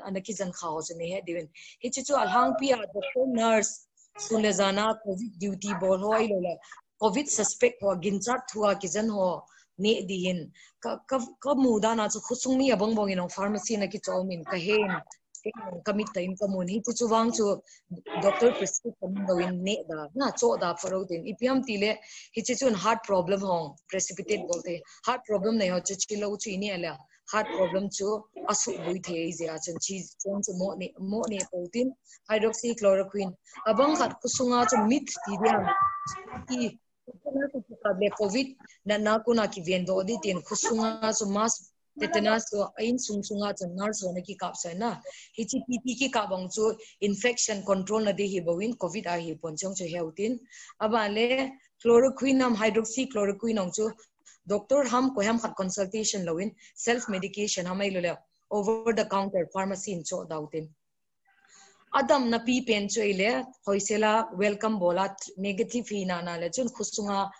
anaki jan kha ho chne he divin hi chu alang pi doctor nurse sunlezana covid duty bol ho ai lo le COVID suspect ho ginchat thua kijan ho ne diin ka muda na chu khusung mi abong bong in pharmacy na ki chawmin ka hen kamit time kamun hi chu wang chu doctor prescription do in ne da na cho da faro din ipiam tile hi chu heart problem ho precipitate bolte heart problem nei ho chu chilo chu ni ala heart problem chu asu bui the is ya chen chi chong chu mo ne protein hydroxychloroquine abang khat kusunga chu mit ti dia ki COVID na kuna ki vendo di tin khusunga so mas tetanus so ain sungsunga so nurse so na ki kapsa na HPP ki kabang chu infection control na de hi bawin COVID a hi ponchong chu heutin abale chloroquine nam hydroxychloroquine ong chu doctor ham ko ham khat consultation lowin self medication hamai lo over the counter pharmacy in cho dautin Adam na pi pen choile hoisela welcome bola negative hina na le chun khusunga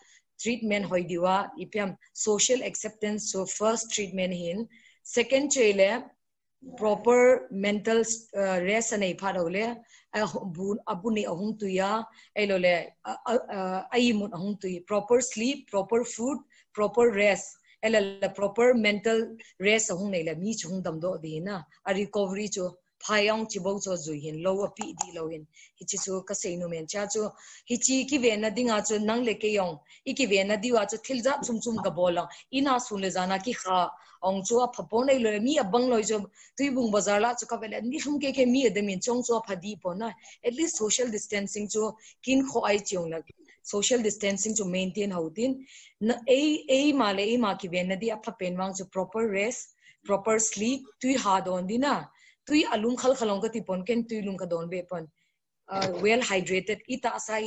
treatment hoidiwa ipiam social acceptance so first treatment hin second choile proper mental rest anei pharole abune ahung tuya elole aimut ahung tui proper sleep proper food proper rest elala proper mental rest ahung nei la mi chung dam do dina a recovery cho phayong chibau cho zuin lo api di loin hichi chu ka seinu men cha chu hichi ki ve na dinga chu nang le ke yong iki ve na diwa chu thilja chum ka bola ina sun le jana ki kha ong chu a phapo nei lo mi abang loi jo tuibung bazar la chu ka vele ni hum ke mi de min chong chu phadi po na at least social distancing chu kin kho ai chiong la social distancing to maintain houtin na a ma ki ve na di apha penwang chu proper rest proper sleep tui ha don dina tui alung khalong ka tipon ken tui lung ka don be pon well hydrated ita asai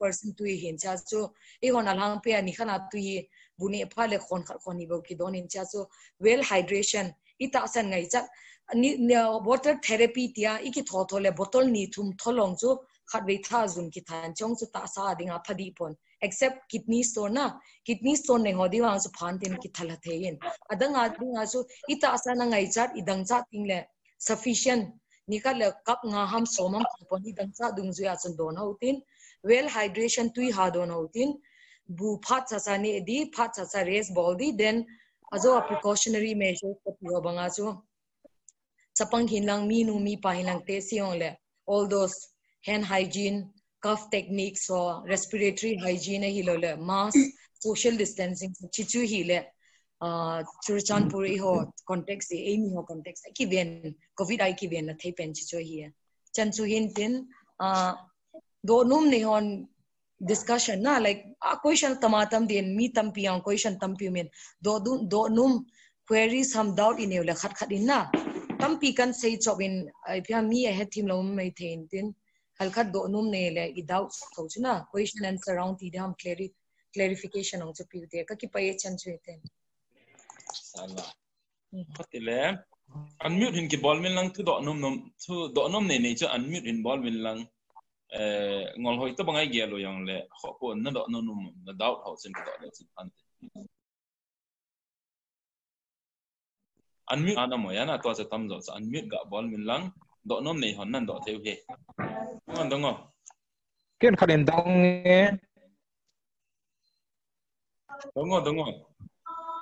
80% tui hin cha so e hon alang pe ani khana tui buni phale khon ni bo ki don in cha so well hydration ita asan ngai cha ni water therapy tia iki thole bottle ni thum tholong chu khatwei tha zun ki than chong chu ta sa dinga phadi pon except kidney stone na kidney stone ne hodi wang chu phan tin ki thala thein adanga dinga chu ita asana ngai chat idang cha tingle sufficient nikal kap nga ham somam khoponi dangcha dungju ya chan don hotin well hydration tui ha don hotin bu phat cha cha ne di phat cha cha raise body then azo a precautionary measures ko pio banga chu chapang hinlang mi pa hinlang te siong le all those hand hygiene cough techniques or respiratory hygiene hi lo le mask social distancing chichu hi le Churchanpur ho context aim ho context ki ven covid ai ki ven na thei pen chi cho hi chan chu hin tin do num ne hon discussion na like a question tamatam den mi tam piang question tam pi men do num queries ham doubt in le khat in na tam pi kan sei chop in pya mi a hetim lo mai thein tin hal khat do num ne le I doubt so chuna question answer round ti dam clarification ong chu pi de ka ki pai chan chu ten Salah. Katile unmute hin ki ball min lang tu do nom ne ne chu unmute hin ball min lang ngol hoi to bangai ge lo yang le kho ko na do nom na doubt ho chen ko do chen an unmute ana mo ya na to cha tam zo unmute ga ball min lang do nom ne hon nan do theu he ngon dong ngo Kian khalin dong nge dong ngo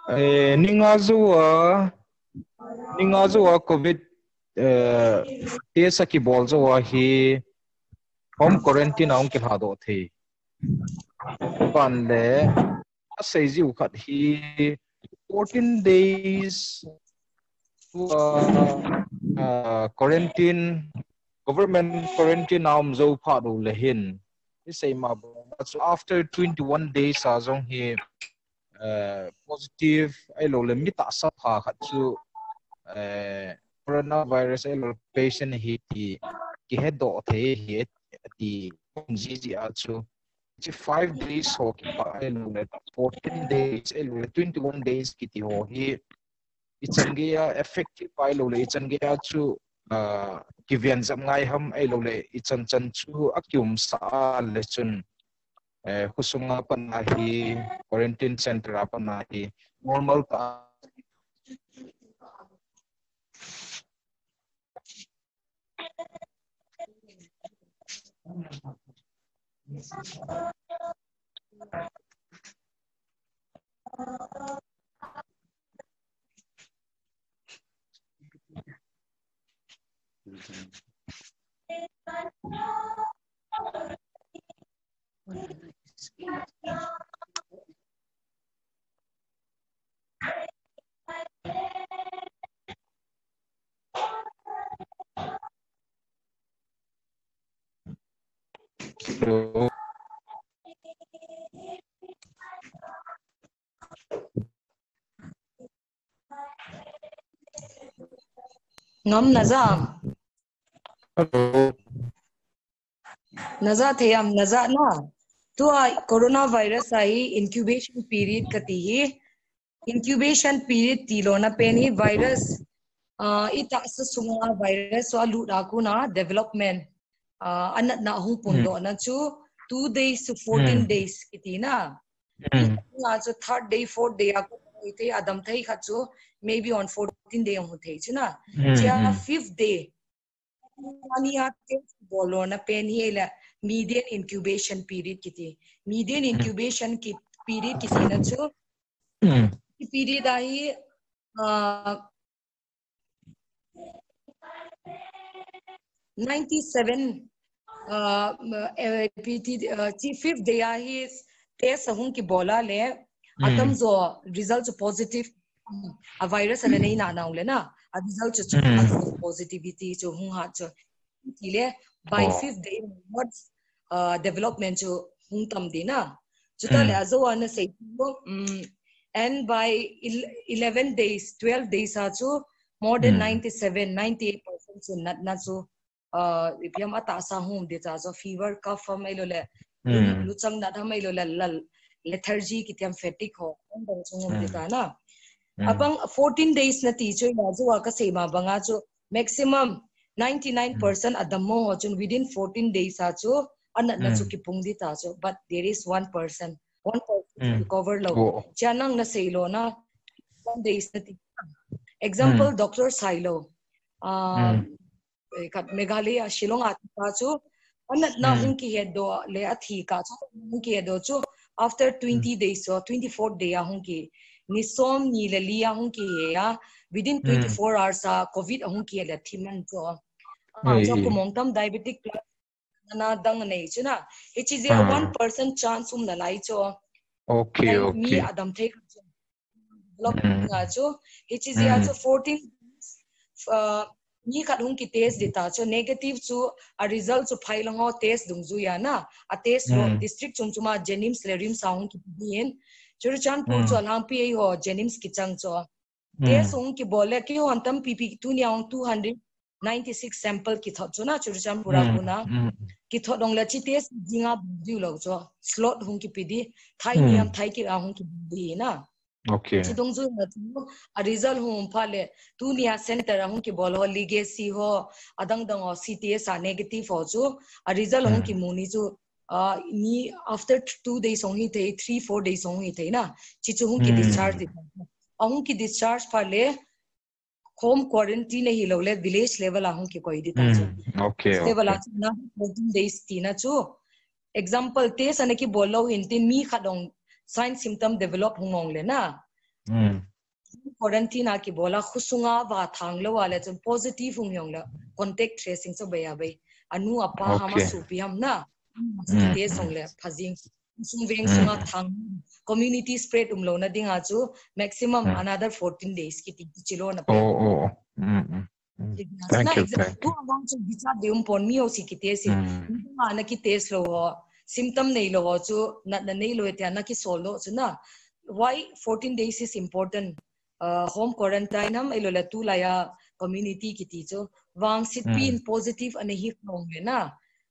ninga zuwa COVID tesa ki bol zuwa hi home quarantine aung ki hado the ban le sei ji ukhat hi 14 days quarantine government quarantine naum zo pha do le hin say ma so after 21 days azong hi positive ai lo le mi ta sa pha khat chu coronavirus ai lo patient hi ki head do the hi ti ji ji a chu 5 days ho ki pa ai lo le 14 days ai lo le 21 days ki ti ho hi ichangea effective ai lo le ichangea chu ki vian zam ngai ham ai lo le ichan chan chu akyum sa le chun husunga pan hi quarantine center pan hi normal ka ngam naza theyam naza na to coronavirus ai incubation period kati hi incubation period tilona peni virus ita sa sunga virus wa lu da ku na development anat na hung pundo na chu 2 days to 14 days kiti na na chu third day fourth day aku ite adam thai khachu maybe on 14 day hu thai chu na cha fifth day ania test bolo na pen hela median incubation period kiti median incubation period kiti na chu period ai 97 fifth day hi test hung ki bola le atam zo results positive a virus ane nei na naule na a result positivity cho hung ha cho tile by fifth day what development cho hung tam dina chuta le azo ana say and by 11 days 12 days ha cho more than 98% so na so ipiam ata sa hum de cha so fever cough mai lo le lu chang na mai lo le lethargy kitiam fatigue ho on chungum de ta na abang 14 days na teacher na jo ka sema banga cho maximum 99% adamo ho chun within 14 days ha cho anat na chu kipung di ta cho but there is 1% recover lo chanang na seilo na 1 days na example Dr. Silo kat Meghalaya Shillong ata chu anat na hung ki hedo le athi ka chu hung ki hedo chu after 20 days or 24 day hung ki nisom ni le lia hung ki ya within 24 hours covid hung ki le thiman cho jo kumong tam diabetic na dang nei chu na it is a 1% chance na lai cho okay me adam take develop nga cho it is a 14 ni khat hung ki test data cho negative chu a result chu phailong ho test dung ju ya na a test ro district chumchuma jenims lerim saung ki bien churchanpur chu alang pi ho jenims ki chang cho test hung ki bole ki hon tam pp 2 nyang 296 sample ki thot cho na churchanpura kuna ki thot dong la chi test jinga ju lo cho slot hung ki pidi thai niam thai ki hung ki di na okay chidong zu na a result hum phale tu nia center hum ki bol ho legacy ho adang dang ho cts a negative ho chu a result hum ki muni chu ni after 2 days only the 3-4 days only the na chi chu hum ki discharge hum ki discharge phale home quarantine hi lo le village level hum ki koi di ta chu okay level na 14 days tina chu example test ane ki bol lo in tin mi khadong sign symptom develop hungong le na quarantine ki bola khusunga wa thanglo wala chun positive hung yong la contact tracing so baya bai anu apa hama supi ham na te song le phajing sung veng sunga thang community spread umlo na dinga chu maximum another 14 days ki ti chilo na pe thank you tu awang chu bicha deum pon mi o si ki te si na ki test lo symptom nei lo chu na nei lo te na ki sol lo chu na why 14 days is important home quarantine ham elola tu la ya community ki ti cho wang sit pin positive ane hi long le na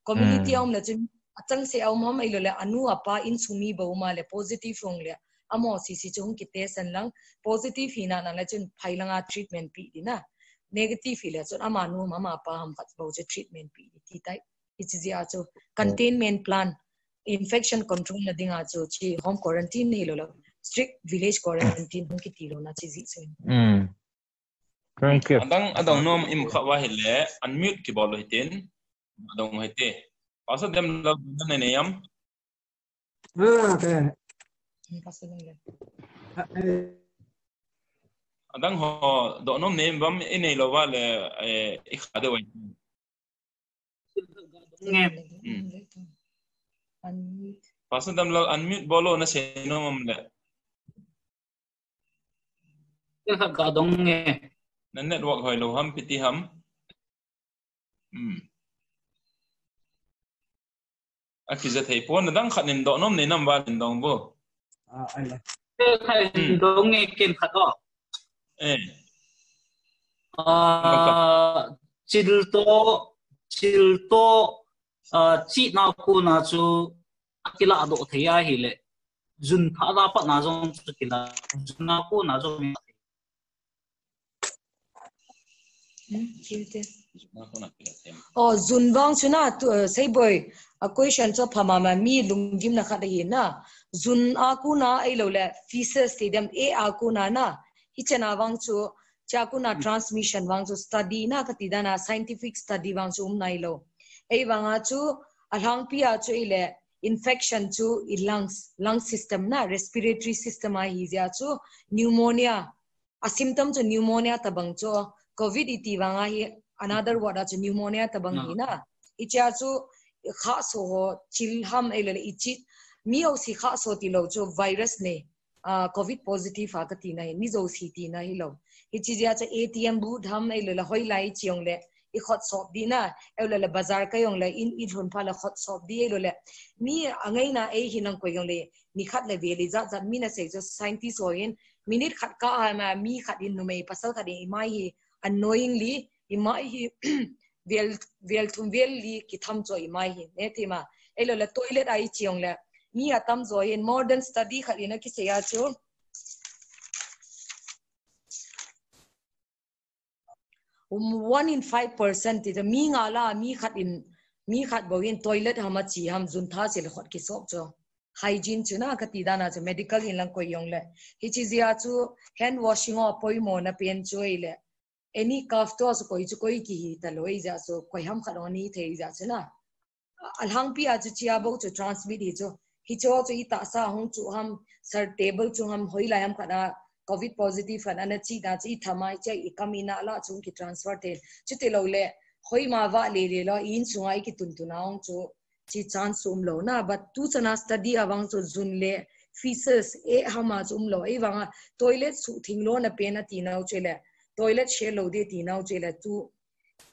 community am la chun achang se am ham elola anu apa in sumi bo ma le positive hong le amo si si chung ki te san lang positive hina na la chun phailanga treatment pi di na negative hi le chun ama nu mama pa ham khat bo che treatment pi di ti tai ichi ya cho containment plan infection control na dinga cho chi home quarantine nei lo strict village quarantine hong ki tiro na chi zi se thank you adang nom im khawa hele unmute ki bol hitin adang hete pasa dem lo ne ne yam okay adang ho do nom ne bam ine lo wa le ik khade wa pasa dem lo unmute bolo na se no mam le ka dong nge na network hoi lo ham piti ham akiza thei pon dang khanin do nom ne nam wa din dong bo ala khai dong nge ken khat o chilto chi na ku na chu akila do theya hi le jun tha da pa na jong chu kila jun na ku na jong zunbang chuna sei boy a question cho phama ma mi lungim na khat hi na zun akuna ailo le feces stadium a akuna na hichana wang chu chakuna transmission wang chu study na katidana scientific study wang chu nailo ei wanga chu alhang pia chu ile infection chu lung system na respiratory system a hi ja chu pneumonia a symptom chu pneumonia tabang chu covid iti wanga hi another word chu pneumonia tabang hi na icha chu kha so chilham elele ichi mi o si kha so ti lo chu virus ne covid positive a ka ti na mi zo si ti na hi lo ichi ja cha atm bu dham elele hoi lai chiong le i khot sop di na elele bazar ka yong le in thun phala khot sop di elele mi angai na e hinang ko yong le ni khat le ve le za mi na se jo scientist hoin minute khat ka ma mi khat in no me pasal ka de mai hi unknowingly imai hi vel thum vel li ki tham cho imai hi ne thima elele toilet ai chiong le mi atam zo in modern study khalina ki se ya cho 1 in 5% is mi ngala mi khat bogin toilet hama chi ham jun tha chil khot ki sok cho hygiene chuna katidana cho medical in lang ko yong le hi chi zia chu hand washing o poi mo na pen choi le any cough to so koi ki hi ta loi ja so koi ham kharoni thei ja chuna alhang pi a chu chia bo chu transmit hi cho i ta sa hong chu ham sir table chu ham hoi la ham khana covid positive and chi da chi thamai che ikamina la chung ki transfer te chute lo le hoi ma wa le lo in sungai ki tuntunaung chu chi chance sum lo na but tu chana study awang chu jun le feces e hama chum lo e wanga toilet su thinglo na pe na ti nau chele toilet she lo de ti nau chele tu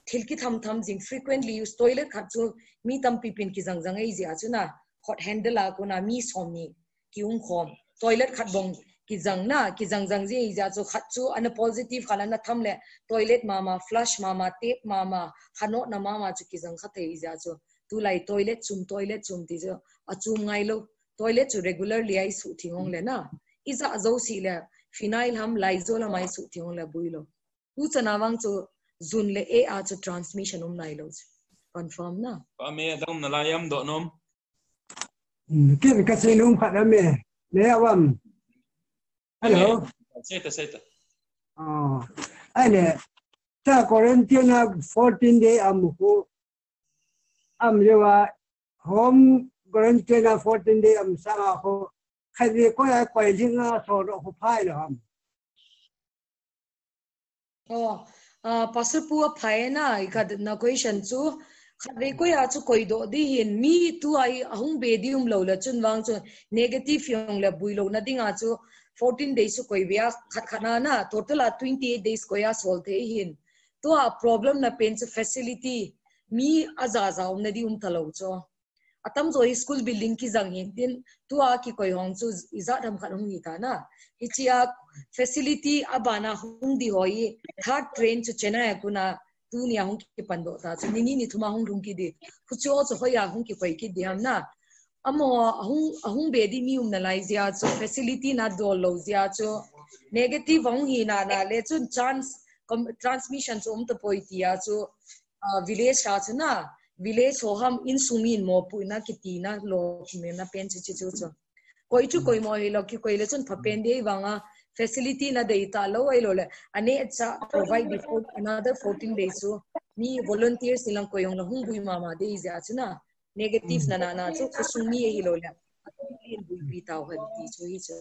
thilki tham jing frequently use toilet khat chu mi tam pipin ki jang ei ja chu na hot handle a ko na mi somni kiung khom toilet khat bong ki jang ji ja chu khat chu an positive khala na thamle toilet mama flush mama tape mama hano na mama chu ki jang khathei ja chu tu lai toilet chum ti jo achum ngai lo toilet chu regularly ai su thingong le na iza zo si le phenyl ham lysol mai su thingong le builo tu chanawang chu zun le a chu transmission nai lo confirm na pa me dam na layam do nom ke ka se lum khat me le awam hello seta ale ta quarantine 14 day lewa home quarantine 14 day sa ho khai ko ya ko jinga so ro ho phai lo Oh, pasupua phaena ikad na question chu khare ko ya chu koi do di hin mi tu ai ahung bedium lo la chun wang chu negative yong la builo na dinga chu 14 days koi bia khana na total 28 days ko ya sol the hin to a problem na pen facility mi azaza na di thalo cho atam zo school building ki jang hin tin tu a ki koi hong chu iza dham khan hung hi ta na ichia facility abana hung di hoi third train chu chennai kuna tu ni hung ki pando ta chu ni ni thuma hung rung ki di khucho chu hoya hung ki koi ki diam na amo ahung be di mi na lai zia chu facility na do lo zia chu negative hung hi na le chu chance transmission chu to poi tia chu village cha chu na village ho ham in sumin mo pu na kitina lo me na pen chu chu chu koi chu koi mo lo ki koi le chun phapen de wanga facility na data lo ai lo le ane cha provide before another 14 days so ni volunteers silang ko yung hung bui mama de is na negative na chu khusung mi hi lo le bui pi taw han ti chu hi chu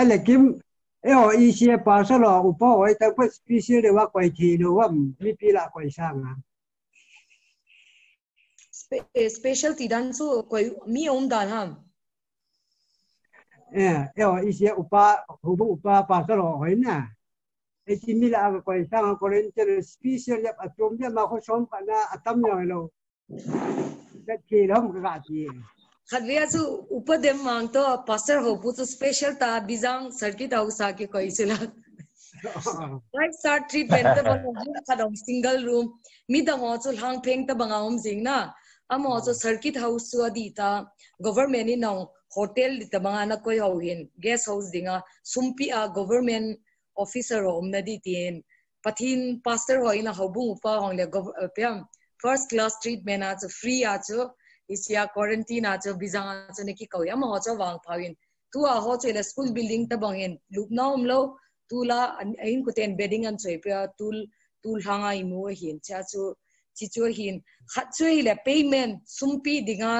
ala kim eo i sia pa sa lo u po ai ta pa special de wa kwai thi lo wa mi pi la kwai sang a special ti dan chu koi mi dan ham eo i sia upa hu upa pa sa lo hoi na e ti mi la kwai sang ko ren te special ya atom ya ma ko som pa na atam ya lo da ki ram ka ti khadria chu upadem mang to pastor ho pu chu special ta bizang circuit house a ke koi chila right start treatment ta bang khadong single room mi da ho chu hang pheng ta bang om jing na amo chu circuit house chu adita government ni now hotel ta bang na koi ho hin guest house dinga sumpi a government officer om na di tin pathin pastor ho ina hobung upa hong le pm first class treatment a chu free a chu isia quarantine a chu bizang a chu ne ki ko ya mo chu wang phawin tu a ho chu le school building ta bangin lupnaum lo tula ain ku ten bedding an choi pa tul hanga imu hin cha chu chi chu hin khat chui le payment sumpi dinga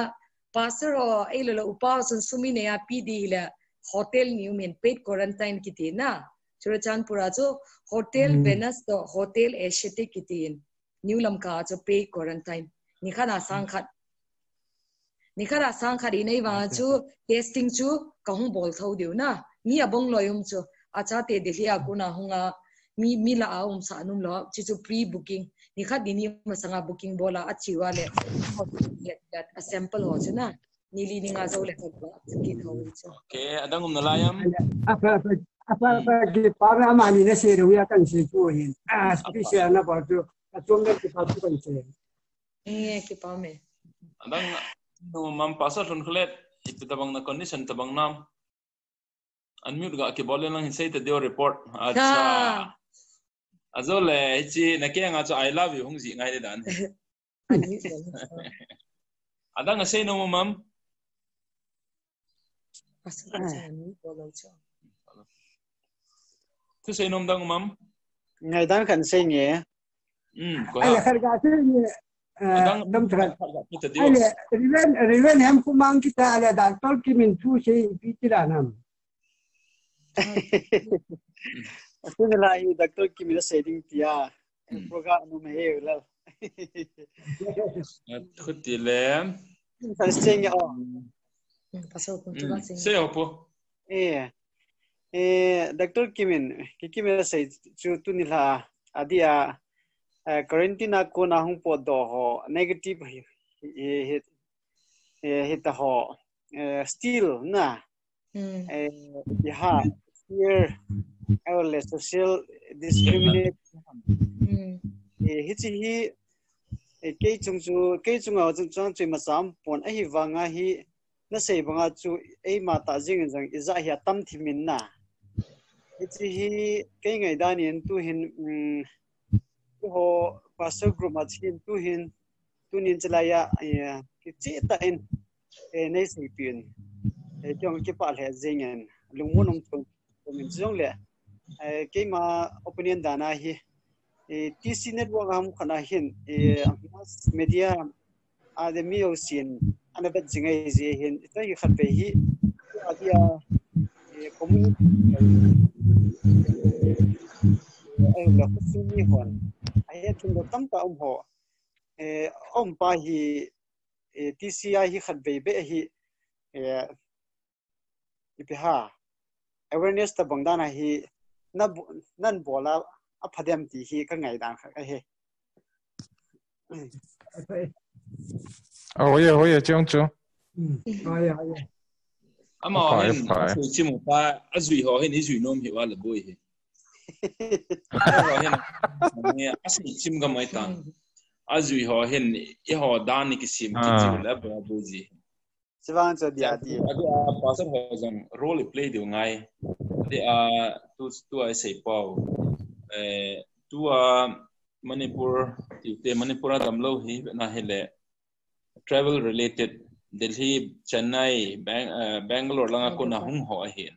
pastor o elo upa sun sumi ne ya pi di le hotel new men paid quarantine kiti na churachanpura chu hotel Venus to hotel Asiatic kitin new lamka chu paid quarantine ni khana sang khat inai wa chu testing chu kahung bol thau diu na mi abong loyum chu acha te delia kuna hunga mi la aum sa num lo chi chu pre booking ni khat dini masanga booking bola achi wale that a sample ho chu na nili ninga zo le thok ki thau chu okay adangum nalayam apa ki para mani na se ru ya kan se chu hin special na ba chu achom na ki pa chu kan se ki pa me adang no mam pasar ron khlet itu tabang na condition tabang nam unmute ga ke bolen lang say the deo report acha azole chi na ke nga cho I love you hungji ngai dan adang say no mam tu say nom dang mam ngai dan kan say nge ko ai khar ga se ni dam thar riven hem kumang kita ala dan tol ki min thu se pi tira nam Aku nilai doktor kimia setting dia program nu meh lah. Khutile. Fasting ya. Pasal pun tu kan sing. Say apa? Doktor kimia set tu nila adia quarantine aku na hung podo ho negative hit ho still na. Ya. Here our social discrimination hi ke chung au chung chui ma sam pon a hi wanga hi na sei banga chu ei ma ta jing jang iza hi tam thimin na hi ke ngai danian tu hin ho pastor group ma chin tu nin chalaya ki chi ta en nei sei pin jong ki pa le jingen lungmunum chung min jong le ke ma opinion dana hi TC network ham khana hin mass media ademi osin anabat jingai je hin ta hi khat pe hi adia community ai la sumi hon ai thum do tam ta ho pa hi TCI hi khat be hi ipiha awareness ta bangdana hi nan bola a phadem ti hi ka ngai dan kha he Oi, Chong Chu. Ama hen asu chimu pa azui ho hen izui nom hi wala boy he. Ho hen ne asu chim ga mai tang. Azui ho hen I ho dan ni kisim ki jiu la ba boji. Sibang cho dia di. Adu a pasal ho jang role play du ngai. Ade a tu ai sei pau. Tu a Manipur ti Manipur dam lo hi na hele travel related Delhi Chennai Bangalore langa ko na hung ho hin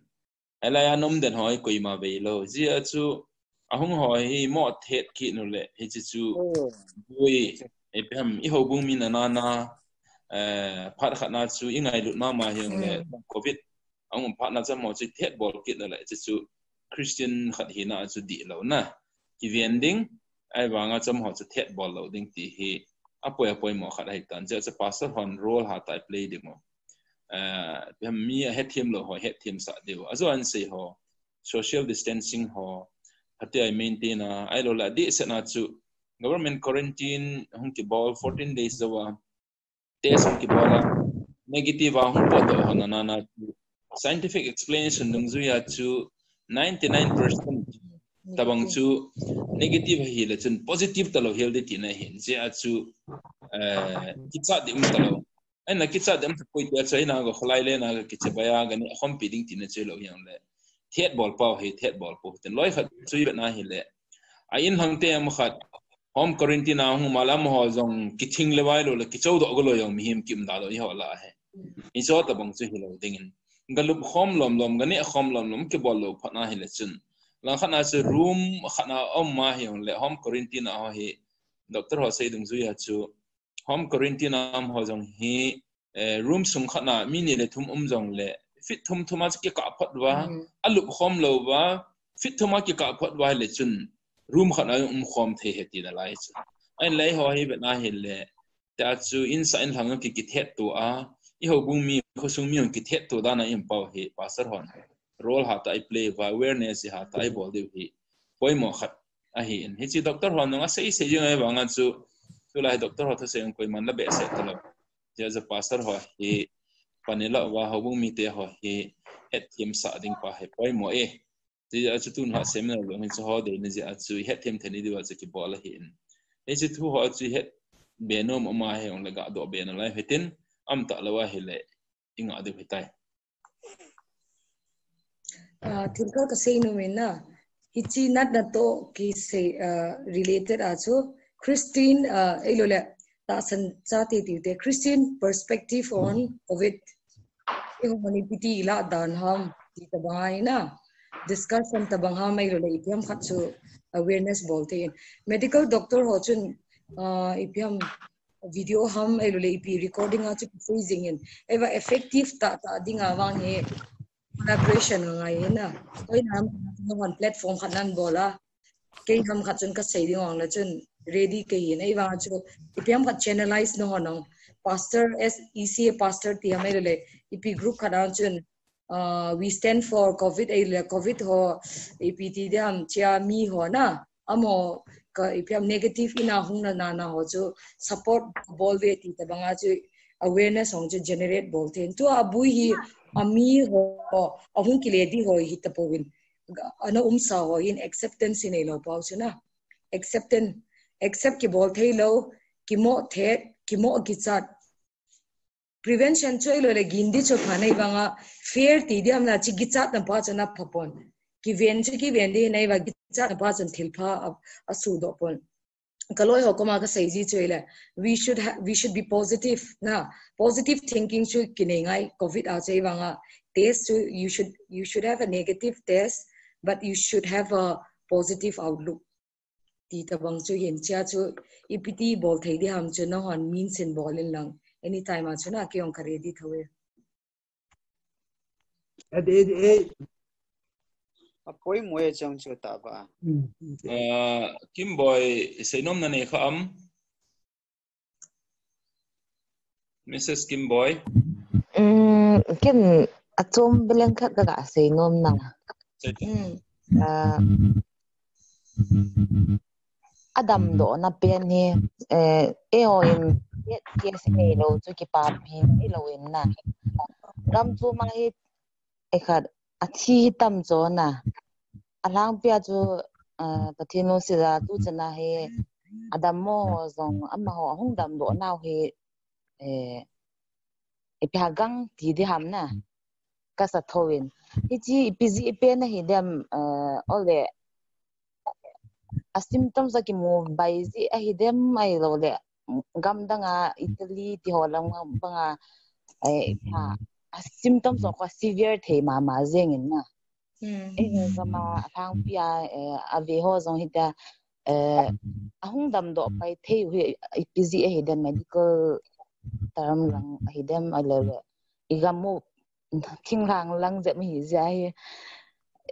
ala ya nom den hoi koi ma be lo ji a chu a hung ho hi mo thet ki nu le hi chu bui e pem I ho bung min na na phat khat na chu I ngai lut ma hiang le covid ang phat na cha mo chi thet bol ki le chu Christian khat hi na chu di lo na ki vending ai wanga cham ho chu thet bol lo ding ti hi apoi mo khat hai tan ja pastor hon role ha tai play dimo mi het team lo ho het team sa deu azo an sei ho social distancing ho hati I maintain ai lo la di se na chu government quarantine hung ki ball 14 days zawa test hung ki ball negative hung po do hona na scientific explanation dung zu ya chu 99% tabang chu negative hi le chun positive talo hel de ti na hin je a chu kitsa dim talo ai na kitsa dim poi te chai na go khlai le na ki che baya ga ni khom pi ding ti na che lo yang le thet bol pau he thet bol po ten loi khat chui na hi le ai in hang te am khat home quarantine na hu malam ho jong ki thing le wai lo le ki chau do go lo yong mi him kim da lo hi ho la he I so ta bang chu hi lo ding in galup khom lom ga ni khom lom ki bol lo pha na hi le chun lang khana se room khana ma hi le home quarantine ho hi doctor ho sei dung zu ya chu home quarantine am ho jong hi room sum khana mi ni le thum jong le fit thum thuma ki ka phat wa alup khom lo wa fit thuma ki ka phat wa le chun room khana khom the he ti da lai chu ai lai ho hi be na hi le ta chu inside hang ki thet tu a I ho bung mi kho sung mi ki thet tu da na im pau he pastor hon role ha ta I play va awareness ha ta I bol de hi poi mo khat a hi in hi chi doctor hon nga sei jeng ai wanga chu lai doctor ho thase koi man la be se talo ja za pastor ho hi panela wa ho bung mi te ho hi het team sa ding pa he poi mo ti a chu tun ha seminar lo hin chu ho de ni ja chu het team thani di wa chu ki bol hi in hi chi thu ho chu het benom ma he ong la ga do be na lai hetin am ta lawa hi le inga de hitai thilka ka sei no me na hichi nat na to ki say related also Christine elole ta san cha ti te Christian perspective on COVID humanity ila dan ham ti tabai na discussion tabang ham elole ipiam khatsu awareness bolte medical doctor ho chun ipiam video ham elole ipi recording achu freezing in eva effective ta dinga wang he collaboration ngai na oi nam on platform khanan bola ke ham khatun ka sei ding ong la chun ready ke yin ai wa chu ipiam khat channelize no honong pastor ECA pastor ti amele ipi group khadan chun we stand for COVID COVID ho ipt de ham chia mi ho na amo ka ipiam negative ina hung na ho chu support bol ve ti ta banga chu awareness hong chu generate bol ten to abui hi ami ho ahun kiledi ho hi tapowin ana sa ho in acceptance in elo pau chuna accept ki bol thailo ki mo ki chat prevention choilo le gindi cho phanai banga fair ti diam na chi gi chat na pa chana phapon ki ven di nei wa gi chat na pa chan thilpha asu do pon kaloi hokoma ka saiji choila we should be positive na positive thinking chu kinengai COVID a chei wanga test you should have a negative test but you should have a positive outlook ti tabang chu hin cha chu ipt bol thei di ham chu na hon means in bolin lang anytime a chu na kyong kare di thowe apoi moe chang chu ta ba Kim boy seinom na ne kham Mrs. Kim boy Kim atom bilang khat ka seinom na Adam do na pen ni in yes ni lo chu ki pa pi lo in na gam chu ma hi ekhat athi tam zo na alang pia chu patino sira tu chana he Adam mo zong amma ho hung dam do na he ipihagang ti di ham na ka sa thowin hi chi ipizi ipen na hi dem ole a symptoms ki mo bai zi a hi dem ai lo le gam danga Italy ti holang banga a symptoms of a severe the ma zengin na zama thang pia ave ho zong hita ahung dam do pai the hu ipizi a hi dem medical term lang hi dem ale igamu thinglang lang je mi zai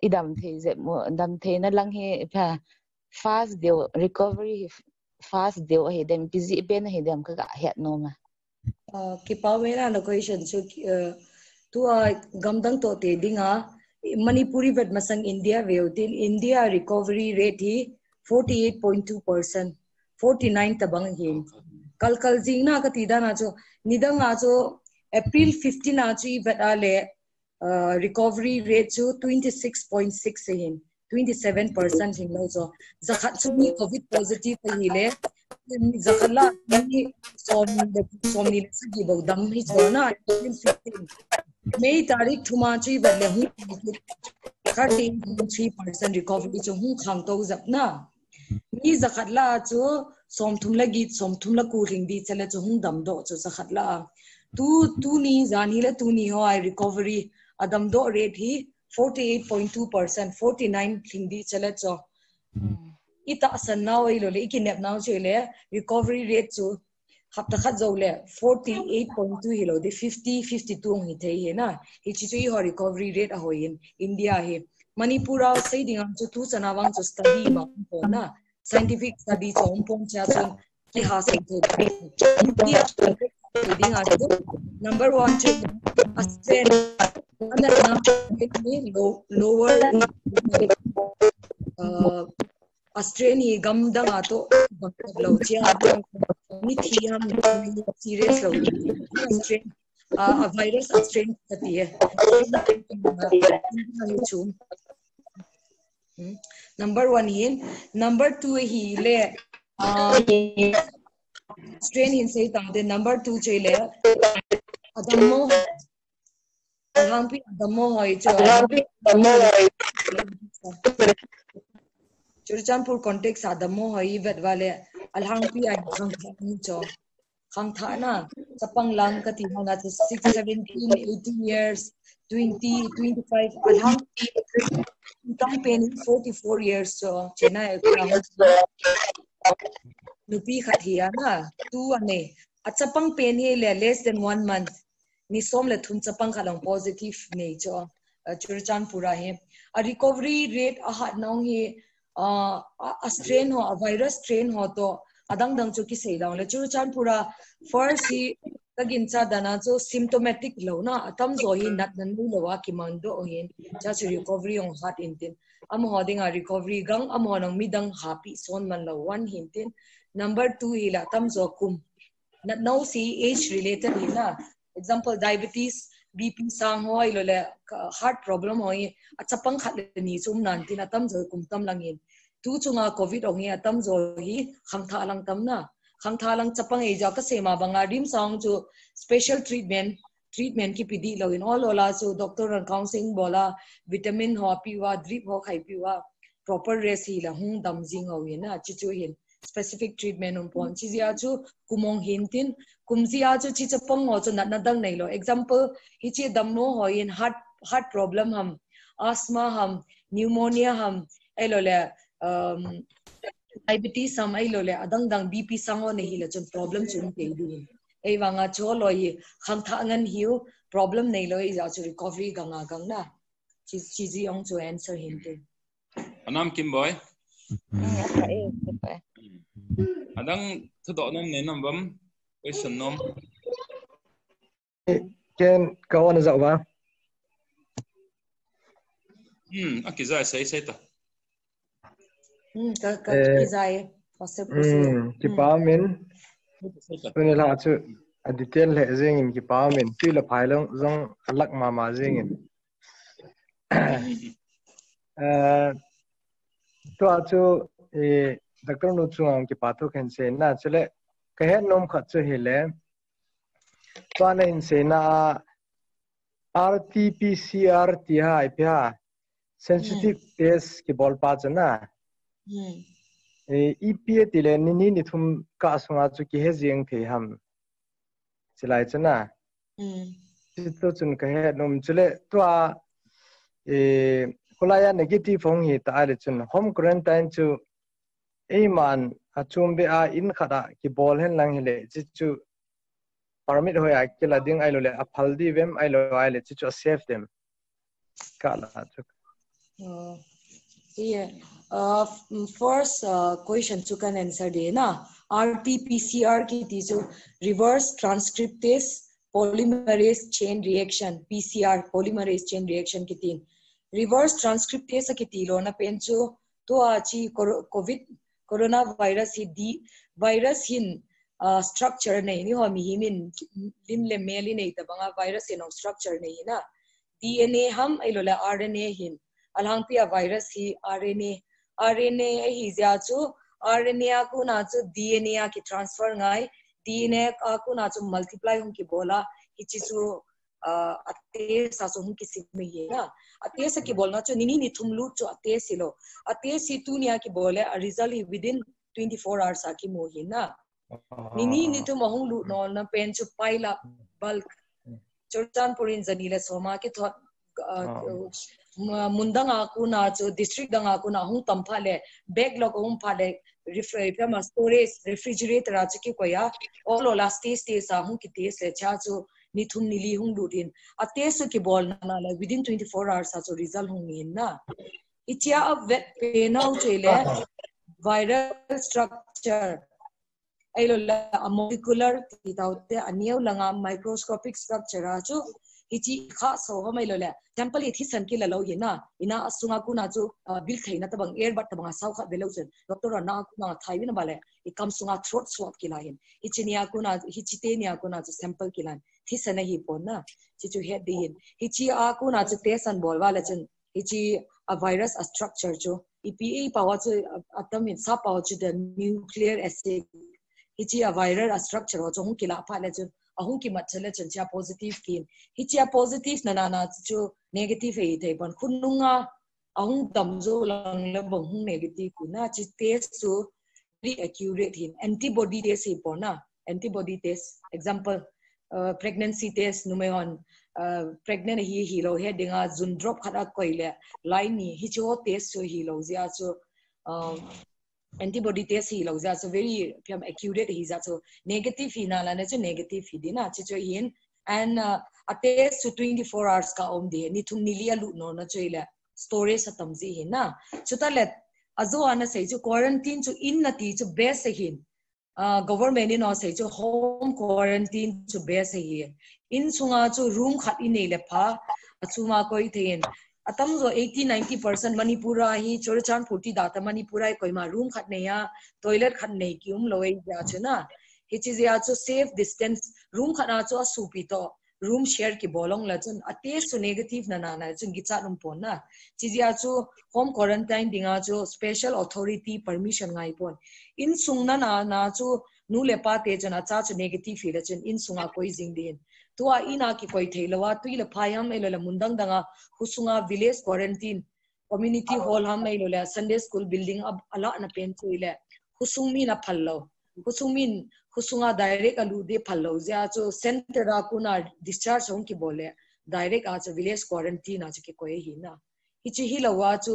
idam the je mo dam the na lang he pha fast deal recovery fast deal he dem busy ben he dem ka het no ma ki pawena location so tu gamdang to te dinga Manipuri vet masang India veutin India recovery rate hi 48.2% 49 tabang hin kal jingna ka tidana cho nidanga cho April 15 na chi vet ale recovery rate cho 26.6 hin 27% hin lo so zakhat chumi covid positive hi le zakhala ni somni sagi bodam hi zona 15 May tarik thuma chi badle hu 13.3% recovery cho hu khang to zap na mi zakhatla cho som thumla git som thumla ku ring di chala cho hu dam do cho zakhatla tu ni zani la tu ni ho I recovery adam do rate hi 48.2% 49 ring di chala cho ita san now ai lo le ikinep now chele recovery rate cho hapta khat zo le 48.2 hilo de 52 hi thei he na hi chi hi ho recovery rate a ho in India he Manipura sai ding am chu tu chanawang chu study ma ko na scientific study cho pom cha chon ki ha sai the India ding a number 1 che Australia lower Australia gam dang ato lo chia ni thiam serious lo a virus Australia kati hai number 1 hi number 2 hi le strain in say tam de number 2 che le adammo hoi cho Churchanpur context adamo hoi vet wale alhang pi ai khang cho khang tha na sapang lang ka ti hanga 6 17 18 years 20 25 alhang tang pen 44 years so chena nupi khathia na tu ane achapang pen he le less than 1 month ni som le thum chapang khalang positive nei cho Churchanpura he a recovery rate a hat nong he a strain ho a virus strain ho to adang dang chu ki sei law le Churchanpura first hi tagin cha dana chu symptomatic lo na atam zo hi nat nan lu lawa ki mando hin cha chu recovery on hat intin am hoding a recovery gang am honong midang happy son man lo one hintin number 2 hi la tam zo kum nat no si age related hi na example diabetes BP sang hoi lo le heart problem hoi achapang khat le ni chum nan tin atam zo kum tam langin tu chunga covid ong hi atam zo hi khangtha lang tam na khangtha lang chapang e ja ka sema banga rim sang chu special treatment ki pidi lo in all ola so doctor and counseling bola vitamin ho piwa drip ho khai piwa proper rest hi la hung dam jing ho hi na chu chu hin specific treatment on pon chi ya chu kumong hintin kumzia chu chi chapang ho chu na dang nei lo example hi chi dam no ho in heart problem ham asthma ham pneumonia ham elo le diabetes ham elo le adang dang BP sango nei hi la chun problem chun te du ei wanga cho lo hi khang tha ngan hiu problem nei lo ja chu recovery ganga gang na chi ji ong chu answer hin te anam kim boy Okay. adang thu do nom ne nom bam question nom Ken câu anh dạo ba akizai sai ta ka ki zai pasal ki pa minuni la chu a detail le zeng in ki pa min tu la phai long zong alak ma zeng in to chu doctor nu chu ang ki pa to khen se na chule ka he nom khat chu hele to na in se na RT-PCR ti hai pya sensitive test ki bol pa chana EPA tile ni thum ka sunga chu ki he jeng the ham chilai chana to chun ka he nom chule to a kolaya negative hong hi ta ale chun home quarantine chu man achum be a in khada ki bol hen lang hele chu permit hoya kila ding ai lo le a phaldi vem ai lo ai le chu save them kala chu first question chu kan answer de na RT-PCR ki ti chu reverse transcriptase polymerase chain reaction PCR polymerase chain reaction ki tin reverse transcriptase ki ti lo na pen chu to achi covid coronavirus hi di virus hin structure nei ni ho mi himin lim le meli nei ta banga virus in structure nei na DNA ham ai lo la RNA hin alhang pia virus hi RNA hi ja chu RNA ku na chu DNA ki transfer ngai DNA ku na chu multiply hum ki bola hi chi chu ate sa so hum ki sim hi na ate sa ki bolna chu ni thumlu chu ate silo ate si tu nia ki bole a result within 24 hours aki mo hi na ni tu mahung lu no na pen chu pile up bulk chorchan purin zanila soma ki thot mundang aku na chu district dang aku na hung tamphale backlog hung phale storage refrigerator a chi ko ya all last stage sa hung ki tes le cha chu ni thum ni li hung lutin a tes ki bol na la within 24 hours sa chu result hung ni na ichia a vet penau chele viral structure ailo la molecular titaute aniau langa microscopic structure a chu hichi kha so hamailo la sample ithi san ki la lo yena ina asunga ku na chu bil thaina tabang air but tabang sau kha belo chen doctor na ku na thai na bale ikam sunga throat swab ki lain ichinia ku na hichite nia ku na chu sample ki lan thi sana hi pon na chi chu he din hichi a ku na chu test an bol wala chen hichi a virus a structure chu EPA power chu atom in sa power chu the nuclear acid hichi a viral a structure ho chu ki la pha le chu ahung ki matchale chancha positive kin hichia positive na chu negative e thei ban khununga ahung damzo lang le bang hung negative kuna chi test so very accurate in antibody test e pona antibody test example pregnancy test numeon pregnant hi lo he dinga zun drop khada koile line ni hicho test so hi lo zia so antibody test hi lo za so very accurate hi za so negative hi na la na so negative hi dina chi cho hin and a test so 24 hours ka om de ni thum ni lia lu no na choila storage satam ji hi na chuta let azo ana sei chu quarantine chu in na ti chu best hin government ni no sei chu home quarantine chu best hi in sunga chu room khat in nei le pha achuma koi thein atam zo 80-90% manipura hi chorchan 40 data manipura koi ma room khat ne ya toilet khat nei kium loi ja chuna hi chi ya chu safe distance room khana chu supi to room share ki bolong la chun ate su negative na chun gi cha num pon na chi ya chu home quarantine dinga chu special authority permission ngai pon in sungna na chu nu le pa te chana cha chu negative hi la chun in sunga koi jing din tua ina ki koi theilawa tuile phayam elola mundang danga husunga village quarantine community hall ham elola Sunday school building ab ala na pen chuile husungmi na phallo husungmin husunga direct alu de phallo ja cho center ra kuna discharge hong ki bole direct a village quarantine a ki koi hi na hichi hi lawa chu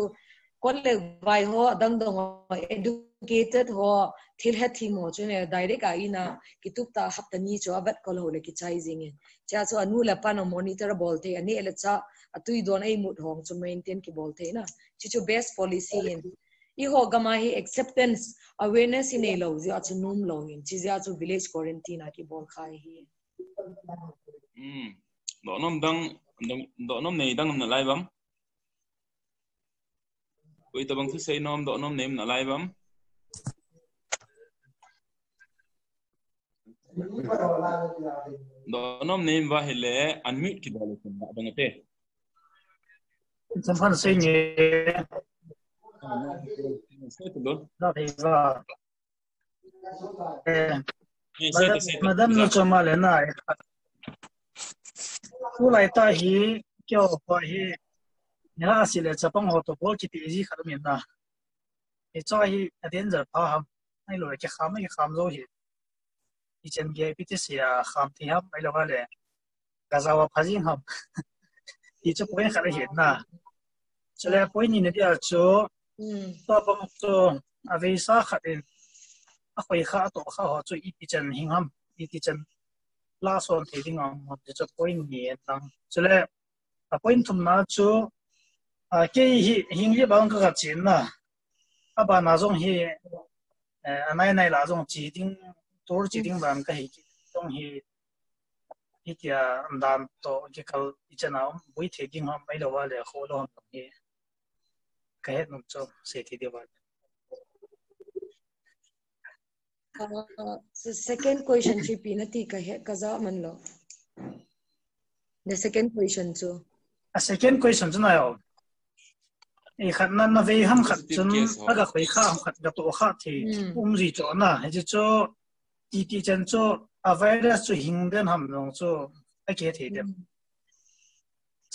con le vai ho dang dong educated ho thil het thi mo chune direct a ina kitup ta haptani cho abat kol ho le ki chai jing cha so anu la pan monitor bol the ani ele cha atui don ai mut hong cho maintain ki bol the na chi chu best policy in I ho gama hi acceptance awareness in elo ji achu num lo in chi ja chu village quarantine ki bol khai hi do nom nei dang na lai bam koi ta bang thu sei nom do nom nem na lai bam do nom nem va hele unmute ki dal ko bang te Chẳng phải suy nghĩ đó thì là madam nó cho mà lên này cú lại ta hi kêu qua hi nhà xí lệ chấp bằng hồ tổ bố chỉ gì khác miền na thì cho hi đến giờ phá ham hay rồi cái khám rồi hi以前嘅 BTC 啊khám thì ham hay là cái lệ cái sao phá riêng ham thì cho bố khác hiện na cho nên bố nhìn thấy chỗตัวบางตัวอาวิสาขัดเองอาคอยข้าตัวข้าหัวจุอีที่จันหิงห้ำอีที่จันล่าส่วนที่งมันจะปอยเงียนังจะเลยปอยทุ่มน้าจูเกี่ยหิงยี่บางก็ขัดจีนนะบ้านน่าจงฮีอันไหนล่าจงจีดิ้งตัวจีดิ้งบางก็ฮีจงฮีที่อันดันโตที่เขาอีจันเอาบุยที่ดิ้งห้ำไม่รู้ว่าเลยโคโลนตรงนี้kahet nung cho se thi de ba so second question chi pinati kahet kaza man lo the second question so a second question chu na yo e khat na ve ham khat chun aga khoi kha ham khat ga to kha thi ri cho na he cho ti chen cho a virus chu hing den ham nong cho a ke thi de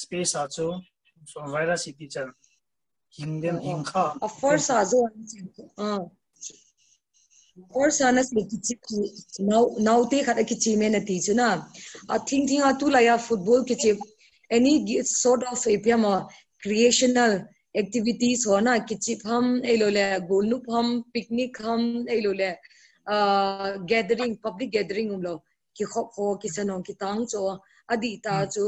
space a cho so virus ti chen Hingden hingka. First azo first anas kichi now te khata kichi me na ti chuna I think atu la ya football kichi any sort of apyama creational activities hona kichi ham elole golnup ham picnic ham elole gathering public gathering umlo ki kho kisanong kitang cho adi ta cho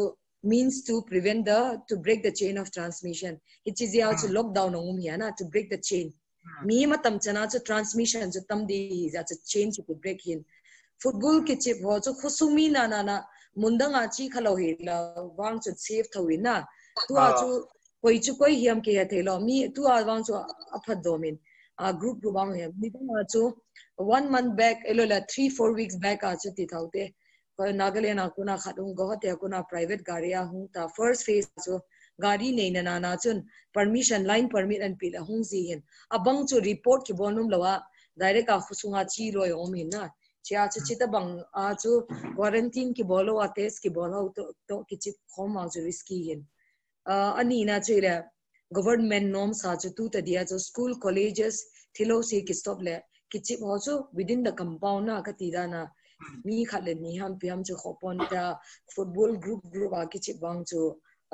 means to prevent to break the chain of transmission. It is also lockdown to break the chain. Me matam chana to transmission to tam di that's a chain to break in. Football kichip ho to khusumi na mundang achi khalo hi la wang to save thawina. Tu achu koi chu koi hiam ke thelo mi tu a wang to aphat domin. Group bang he mi achu 1 month back elola 3-4 weeks back achu ti thaute. Nagaland akuna khatung gohate akuna private garia hung ta first phase so gari nei na chun permission line permit and pila hung ji hin abang chu report ki bonum lawa direct a khusunga chi roi om hin na chia chu chita bang a chu quarantine ki bolo a test ki bolo to ki chi khom a chu risky hin ani na chu le government norms ha chu tu ta dia chu school colleges thilo si ki stop le ki chi ho chu within the compound na ka ti da na mi khale ni ham piam chu khopon ta football group a kichi bang chu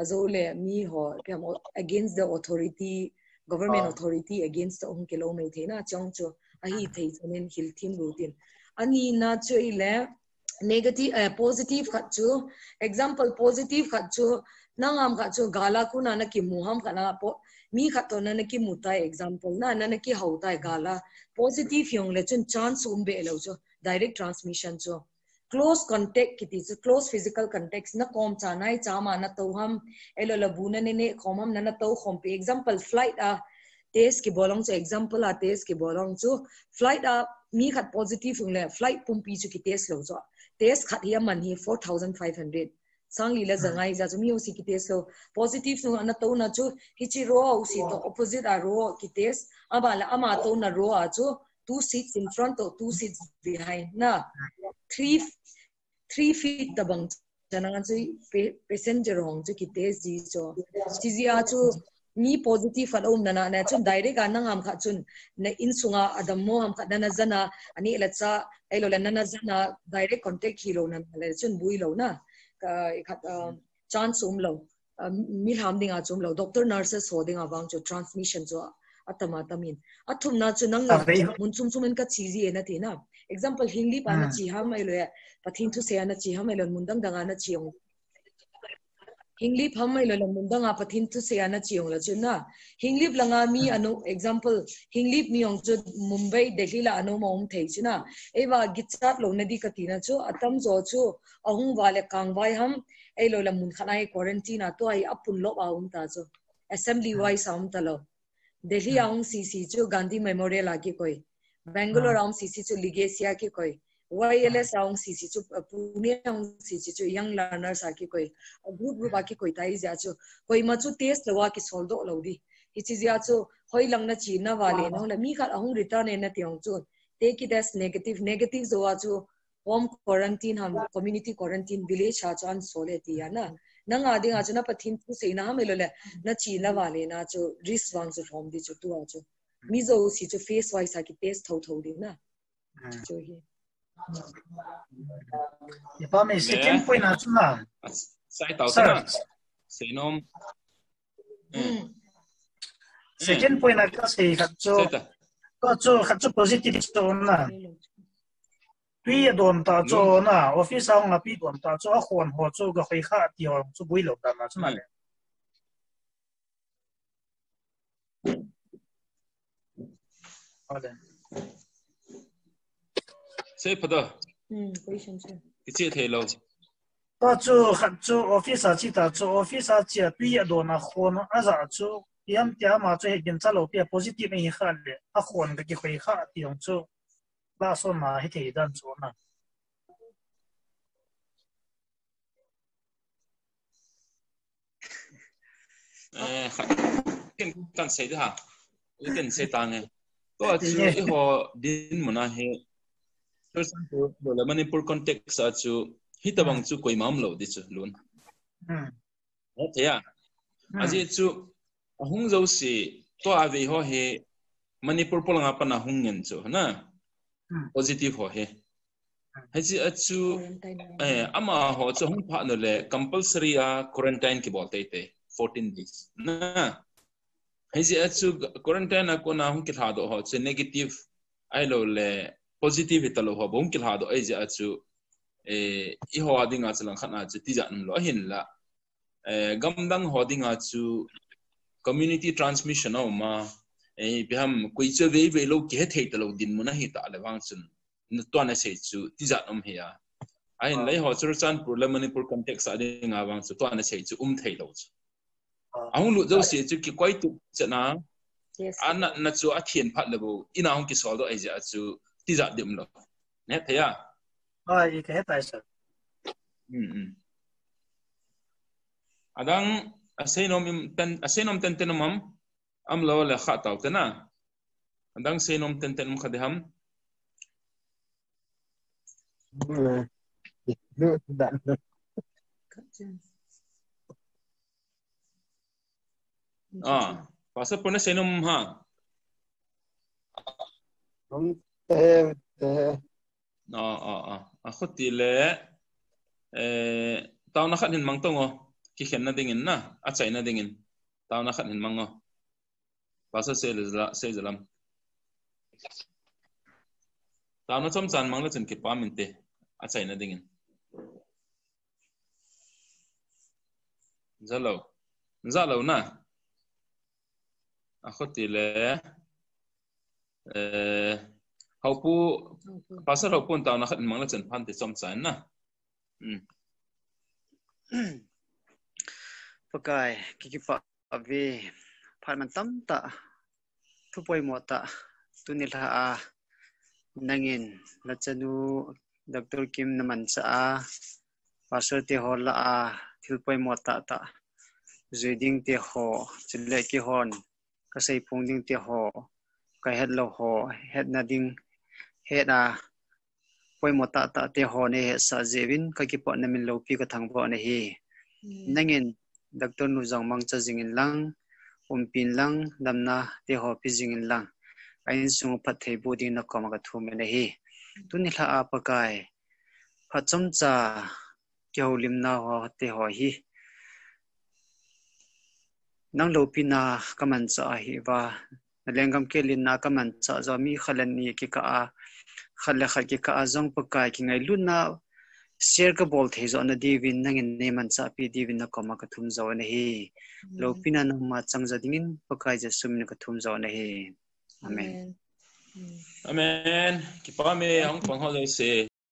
azole mi ho piam against the authority government authority against on kilometer thena chong chu a hi thei chonen hil thim rutin ani na chu ile negative positive khat chu example positive khat chu nangam khat chu gala ku na ki muham kana mi khat to na ki mutai example na ki hautai gala positive yong le chun chance umbe lo chu direct transmission so close contact kiti so close physical contact na kom cha nai cha ma na to ham elo la bu na ne khomam na to khom pe example flight test ki bolong so example test ki bolong so flight mi khat positive le flight pum pi chu ki test lo so test khat hi man hi 4500 sangli la zangai ja mi osi ki test lo positive so na to na chu hi chi ro osi to opposite ro ki test abala ama to na ro chu 2 seats in front or 2 seats behind na 3 feet tabang janang chu passenger hong chu ki test ji so tizia chu ni positive at na chu direct anang am kha chun na insunga adammo am kha na jana ani elacha elo na jana direct contact hilo na le chun bui lo na ka chance lo mi ham ding a chum lo doctor nurses ho ding awang chu transmission chu atama tamin athum na chu nang mun chum chumen ka chi ji na ti na example hingli pa na chi ha mai lo pathin thu se na chi ha mai lo mundang danga na chi ong hingli pham mai lo mundang a pathin thu se na chi ong la chu na hingli langa mi anu example hingli mi ong chu Mumbai Delhi la anu mom thei chu na ewa gichat lo na di ka ti na chu atam zo chu ahung wale kang bai ham ei lo la mun khanai quarantine to ai apun lo aum ta chu assembly wise aum ta lo Delhi aung CC chu Gandhi Memorial agi koi Bangalore aung CC chu Ligasia ki koi YLS aung CC chu Pune aung CC chu young learners agi koi group agi koi tai ja chu koi ma chu test lo wa ki sol do lo di hi chi ja chu hoi lang na chi na wale no la mi khat ahung return en na tiong chu take it as negative zo wa chu home quarantine ham community quarantine village ha chan sole ti ya na nang ading a chuna pathin thu se na melo le na chi na wale na chu risk wang chu from di chu tu a chu mi zo si chu face wise ha ki test tho di na chu hi pa me second point na chuna sai tao ta se nom second point na ka se khat chu positive stone na tuy đồn ta cho na office ông là bị đồn ta cho khoản họ cho cái khai khá điều cho bùi lộc đàn là chứ này sẽ phải đó cái gì thế lâu ta cho khăn cho office chỉ ta cho office chỉ tuy đồn là khoản à giờ cho em tia mà cho hiện ra lâu bia positive này khá đấy à khoản cái khai khá điều cho la số mà hết thì đơn số nè kan sei da ha kan sei ta nge to chu I ho din mona he person to lo Manipur context a chu hitabang chu koi mam lo di chu lun thế à aje chu ahung zo si to ave ho he Manipur polanga pana hung ngen chu na positive ho he haji achu ama ho chu hung pha no le compulsory a quarantine ki bolte te 14 days na haji achu quarantine ko na hung ki thado ho chu negative ai lo le positive hitalo ho bom ki thado ai je achu I ho adinga chulang khana chu ti jan lo hin la gamdang ho dinga chu community transmission o ma biham kuiche ve lo ke thei talo din muna hi ta le wang chun to na sei chu ti ja he ya ai lai ho chur chan pur le Manipur context ade nga wang chu to na sei chu thei lo chu ang lu zo se chu ki koi tu chana ana na chu a thien phat le bo ina hong ki sol do ai ja chu ti ja dim lo ne the ya ai ke ta sa adang asenom ten mam am lo le kha taw tena andang senom ten khadham pasa pone senom ha akhoti le taw na khat hin mang tongo ki khen na dingin na a chai na dingin taw na khat hin mango pasa se zalam taw na chom chan mang la chen ki pa min te a chai na dingin zalo na akhoti le haupu pasa ro pon taw na khat mang la chen phan te chom chan na pakai kiki pa ave pharman tam ta thupoi mo ta tunil ha nangin la chanu Dr. Kim naman sa pastor te hola thilpoi mo ta zeding te ho chile ki hon kasai pungding te ho ka het lo ho het na ding het poi mo ta te ho ne sa jewin ka ki po namin lo pi ka thang po ne hi nangin Dr. Nuzang mang cha jingin lang pin lang damna te ho pi jingin lang ain sung pathei boding na koma ka thume ne hi tunila apakai phachom cha kyolim na ho te ho hi nang lo pina kaman cha hi wa lengam ke lin na kaman cha zo mi khalan ni ki ka a khala kha ki ka azong pakai ki ngai luna share ka bol the zo na divin nangin ne man cha pi divin na koma ka thum zo na hi lo pina na ma chang za dingin pakai ja sum na ka thum zo na hi amen amen ki pa me hong pang ho le se